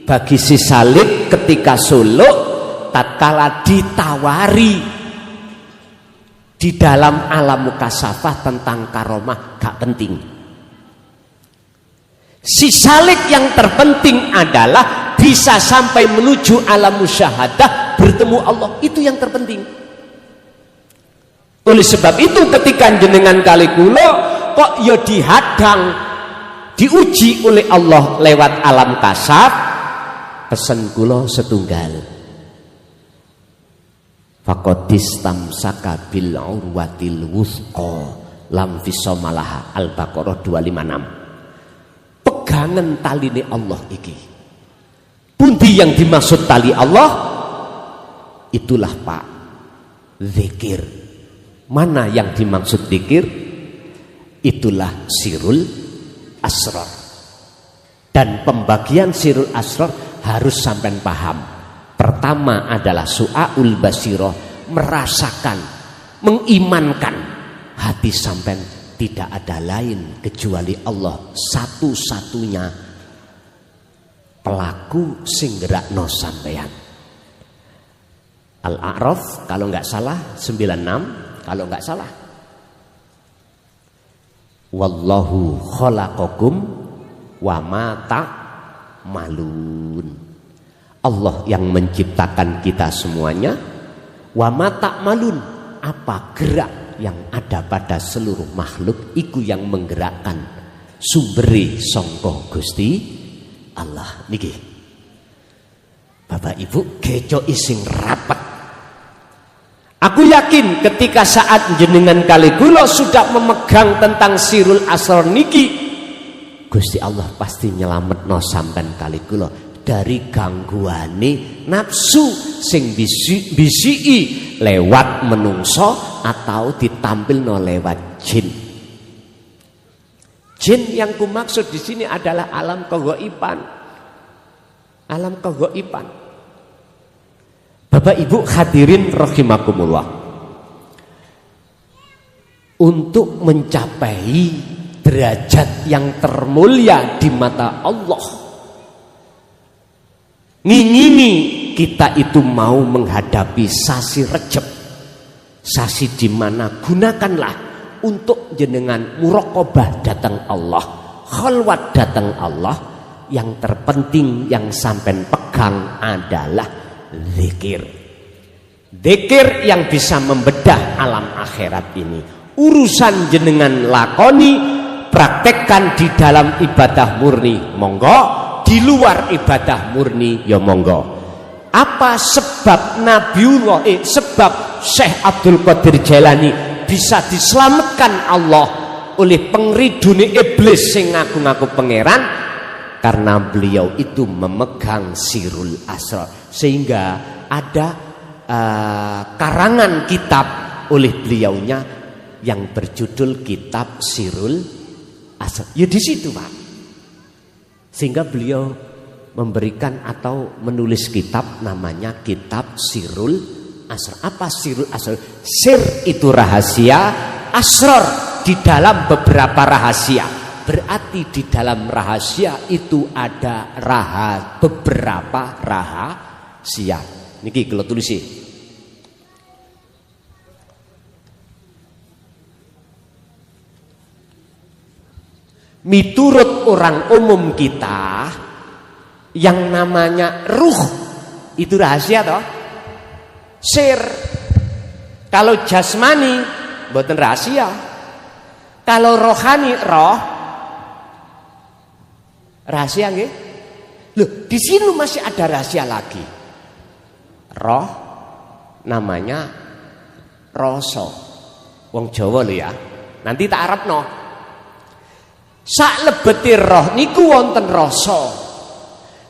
bagi si Salik ketika suluk tatkala ditawari di dalam alam mukasafah tentang karomah, gak penting. Si Salik yang terpenting adalah bisa sampai menuju alam musyahadah, bertemu Allah, itu yang terpenting. Oleh sebab itu ketika jenengan kali kula kok ya dihadang, diuji oleh Allah lewat alam kasaf, pesen kula setunggal. Faqadis tamsaka bil urwatil wuthqa lam fisomalaha. Al-Baqarah 256. Pegangan taline Allah iki. Pundi yang dimaksud tali Allah? Itulah Pak, zikir. Mana yang dimaksud zikir? Itulah sirul asrar. Dan pembagian sirul asrar harus sampai paham. Pertama adalah su'aul basirah, merasakan, mengimankan hati sampai tidak ada lain kecuali Allah satu-satunya pelaku sing gerakno sampeyan. Al-A'raf kalau nggak salah 96, kalau nggak salah. Wallahu khalaqakum wa ma ta'malun. Allah yang menciptakan kita semuanya. Wa ma ta'malun, apa gerak yang ada pada seluruh makhluk iku yang menggerakkan sumberi sangka Gusti Allah niki. Bapak Ibu geco ising rapat. Aku yakin ketika saat jenengan kali kula sudah memegang tentang sirul asrar niki, Gusti Allah pasti nyelametno sampean kali kula dari gangguane nafsu sing bisiki lewat menungso atau ditampilno lewat jin. Jin yang kumaksud di sini adalah alam keghaiban. Alam keghaiban. Bapak Ibu hadirin rahimakumullah. Untuk mencapai derajat yang termulia di mata Allah, ngingini kita itu mau menghadapi sasi Rejab, sasi di mana gunakanlah untuk jenengan muraqabah datang Allah, khalwat datang Allah. Yang terpenting yang sampean pegang adalah zikir. Zikir yang bisa membedah alam akhirat ini. Urusan jenengan lakoni, praktekkan di dalam ibadah murni, monggo. Di luar ibadah murni, ya monggo. Apa sebab Nabiullah, sebab Syekh Abdul Qadir Jailani bisa diselamatkan Allah oleh pengridune iblis sing ngaku-ngaku pangeran? Karena beliau itu memegang sirul asrar, sehingga ada karangan kitab oleh beliaunya yang berjudul Kitab Sirul Asrar. Ya di situ Pak. Sehingga beliau memberikan atau menulis kitab namanya Kitab Sirul Asrar. Apa Sirul Asrar? Sir itu rahasia, asrar di dalam beberapa rahasia. Berarti di dalam rahasia itu ada beberapa rahasia. Niki kalau tulisi. Miturut orang umum kita, yang namanya ruh itu rahasia toh. Sir. Kalau jasmani mboten rahasia. Kalau rohani rahasia nggih? Loh, di sini masih ada rahasia lagi. Roh namanya rasa. Wong Jawa lho ya. Nanti tak arepno. Sak lebeti roh niku wonten rasa.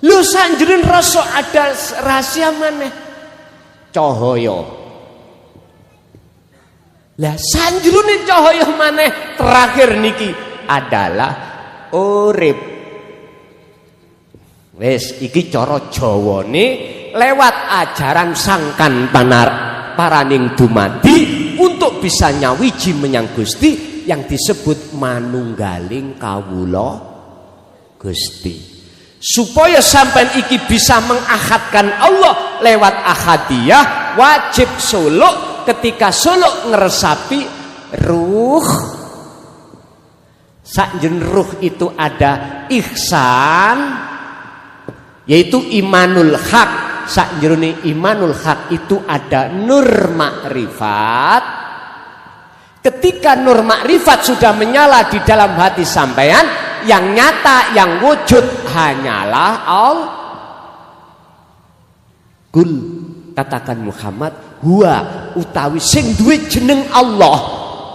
Lho sanjroning rasa ada rahasia maneh. Cahaya. Lah sanjroning cahaya maneh terakhir niki adalah urip. Wis iki cara Jawane lewat ajaran sangkan paraning dumadi untuk bisa nyawiji menyang Gusti yang disebut manunggaling kawula Gusti. Supaya sampean iki bisa mengahadkan Allah lewat ahadiyah, wajib suluk. Ketika suluk ngeresapi ruh, sakjen ruh itu ada ihsan, yaitu imanul haq. Sakjroning imanul haq itu ada nur makrifat. Ketika nur makrifat sudah menyala di dalam hati sampean, yang nyata, yang wujud hanyalah Allah. Kul, katakan Muhammad, huwa utawi sing duwe jeneng Allah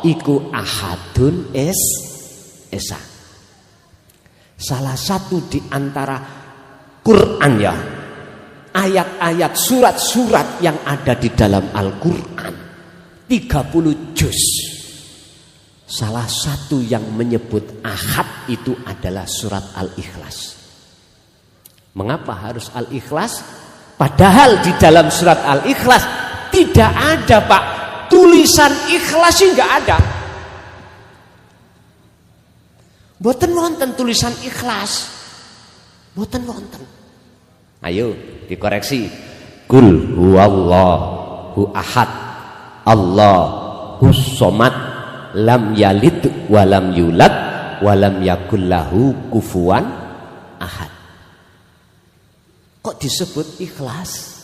iku ahadun esa. Salah satu di antara Quran ya, ayat-ayat surat-surat yang ada di dalam Al-Quran 30 juz. Salah satu yang menyebut ahad itu adalah surat Al-Ikhlas. Mengapa harus Al-Ikhlas? Padahal di dalam surat Al-Ikhlas tidak ada, Pak, tulisan ikhlas sih nggak ada. Boten wonten tulisan ikhlas. Boten wonten. Ayo dikoreksi. Kul huwallahu ahad, Allahus somad, lam yalid walam yulad walam yakul lahu kufuwan ahad. Kok disebut ikhlas?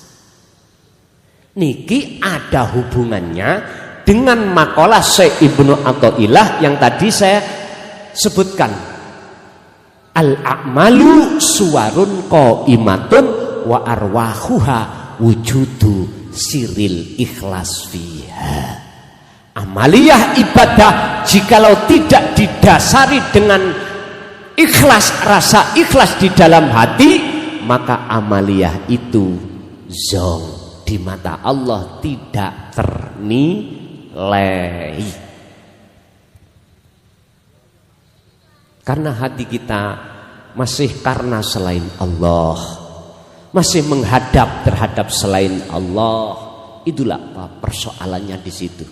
Niki ada hubungannya dengan makalah Syekh Ibnu Athaillah yang tadi saya sebutkan. Al-a'malu suwarun qaimatun wa arwahuha wujudu siril ikhlas fiha. Amaliyah ibadah jikalau tidak didasari dengan ikhlas, rasa ikhlas di dalam hati, maka amaliyah itu zong, di mata Allah tidak ternilai. Karena hati kita masih karena selain Allah, masih menghadap terhadap selain Allah. Itulah persoalannya di situ.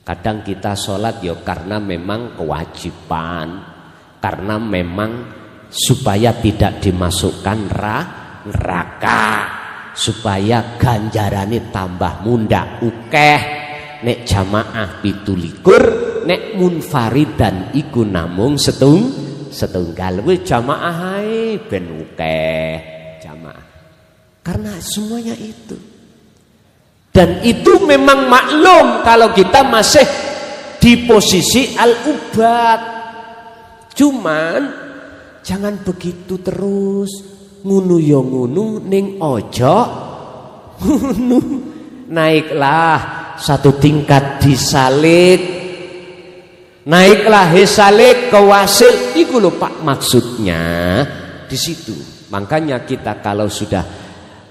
Kadang kita sholat ya karena memang kewajiban, karena memang supaya tidak dimasukkan neraka, supaya ganjarane tambah munda ukeh. Nek jamaah 17, nek munfaridan iku namung setunggal. Wis jamaah ae ben ukeh jamaah. Karena semuanya itu. Dan itu memang maklum kalau kita masih di posisi al-ubad. Cuman jangan begitu terus. Ngunu ya ngunu ning ojo ngunu. Naiklah satu tingkat disalik. Naiklah hisalik ke wasil. Iku lho Pak maksudnya di situ. Makanya kita kalau sudah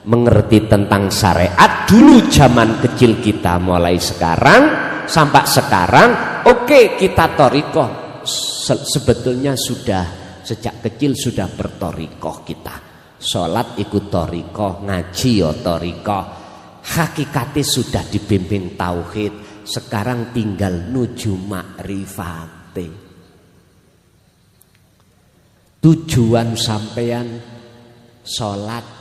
mengerti tentang syariat dulu zaman kecil kita, mulai sekarang sampai sekarang, oke, kita thariqah. Sebetulnya sudah sejak kecil sudah berthariqah kita. Sholat ikut thariqah, ngaji ya thariqah. Hakikatnya sudah dibimbing tauhid. Sekarang tinggal nuju makrifate. Tujuan sampean sholat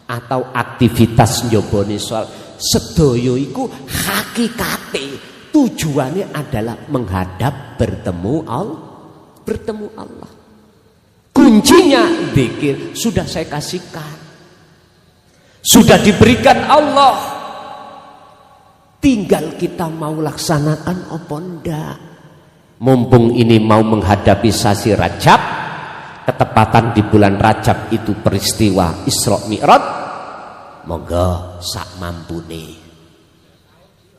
atau aktivitas njobone sholat sedaya iku hakikate tujuannya adalah menghadap bertemu Allah. Kuncinya zikir sudah saya kasihkan, sudah diberikan Allah, tinggal kita mau laksanakan apa ndak. Mumpung ini mau menghadapi sasi Rajab, ketepatan di bulan Rajab itu peristiwa Isra Mi'raj, monggo sak mampune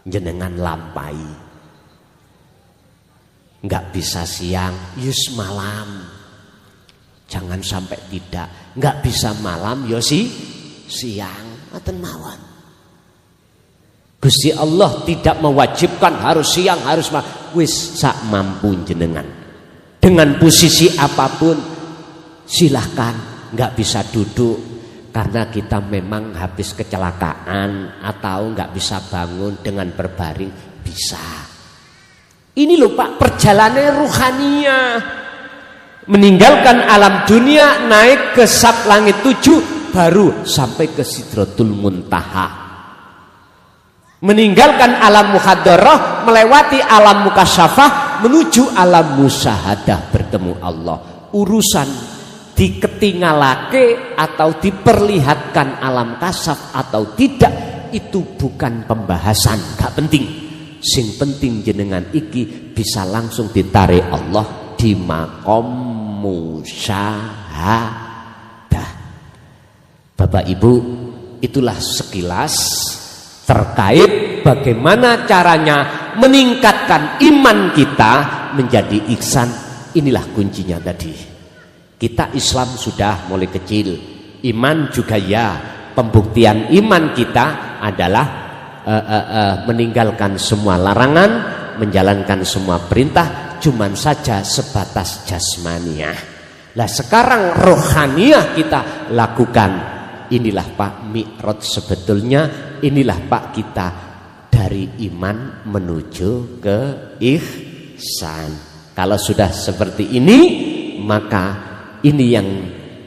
jenengan lampai. Enggak bisa siang, yus malam. Jangan sampai tidak. Enggak bisa malam, yo siang. Ngoten mawon. Gusti Allah tidak mewajibkan harus siang, harus malam. Wis sak mampu jenengan. dengan posisi apapun silahkan, nggak bisa duduk karena kita memang habis kecelakaan atau nggak bisa bangun dengan berbaring, bisa. Ini loh Pak, perjalanan ruhania, meninggalkan alam dunia, naik ke sab langit 7, baru sampai ke Sidratul Muntaha. Meninggalkan alam muhadarah, melewati alam mukasyafah, menuju alam musyahadah, bertemu Allah. Urusan diketinggalake atau diperlihatkan alam kasaf atau tidak, itu bukan pembahasan, gak penting. Sing penting jenengan iki bisa langsung ditarik Allah di makom musyahadah. Bapak Ibu, itulah sekilas terkait bagaimana caranya meningkatkan iman kita menjadi ihsan. Inilah kuncinya tadi. Kita Islam sudah mulai kecil, iman juga ya. Pembuktian iman kita adalah meninggalkan semua larangan, menjalankan semua perintah, cuman saja sebatas jasmaniah. Nah sekarang rohaniah kita lakukan. Inilah Pak mi'raj sebetulnya, inilah Pak kita dari iman menuju ke ihsan. Kalau sudah seperti ini, maka ini yang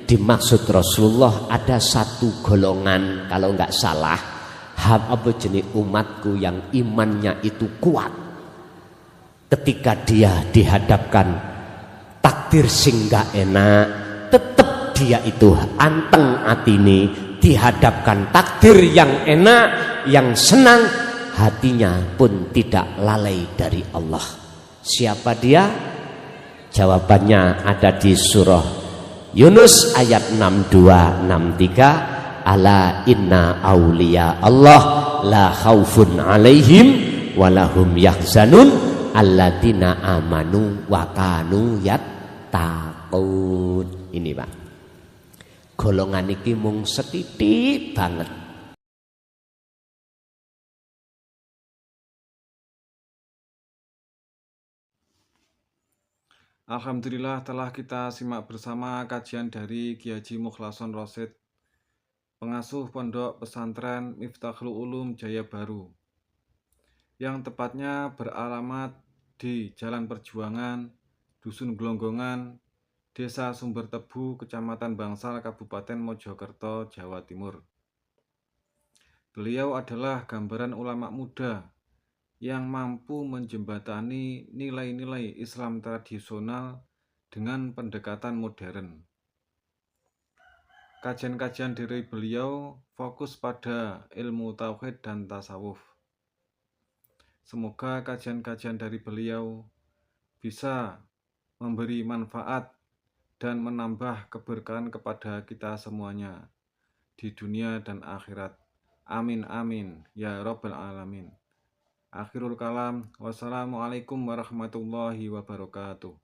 dimaksud Rasulullah. Ada satu golongan, kalau nggak salah, apa jenis umatku yang imannya itu kuat. Ketika dia dihadapkan takdir sing nggak enak, tetap dia itu anteng atine, dihadapkan takdir yang enak, yang senang, hatinya pun tidak lalai dari Allah. Siapa dia? Jawabannya ada di surah Yunus ayat 62-63. Ala inna awliya Allah la khaufun alaihim walahum yahzanun alladzina amanu wa kanu yattaqun. Ini Pak, golongan iki mung setitik banget. Alhamdulillah telah kita simak bersama kajian dari Kiai Haji Mukhlason Rosyid, pengasuh Pondok Pesantren Miftahul Ulum Jaya Baru, yang tepatnya beralamat di Jalan Perjuangan, Dusun Glonggongan, Desa Sumber Tebu, Kecamatan Bangsal, Kabupaten Mojokerto, Jawa Timur. Beliau adalah gambaran ulama muda yang mampu menjembatani nilai-nilai Islam tradisional dengan pendekatan modern. Kajian-kajian dari beliau fokus pada ilmu tauhid dan tasawuf. Semoga kajian-kajian dari beliau bisa memberi manfaat dan menambah keberkahan kepada kita semuanya di dunia dan akhirat. Amin amin ya rabbal alamin. Akhirul kalam. Wassalamualaikum warahmatullahi wabarakatuh.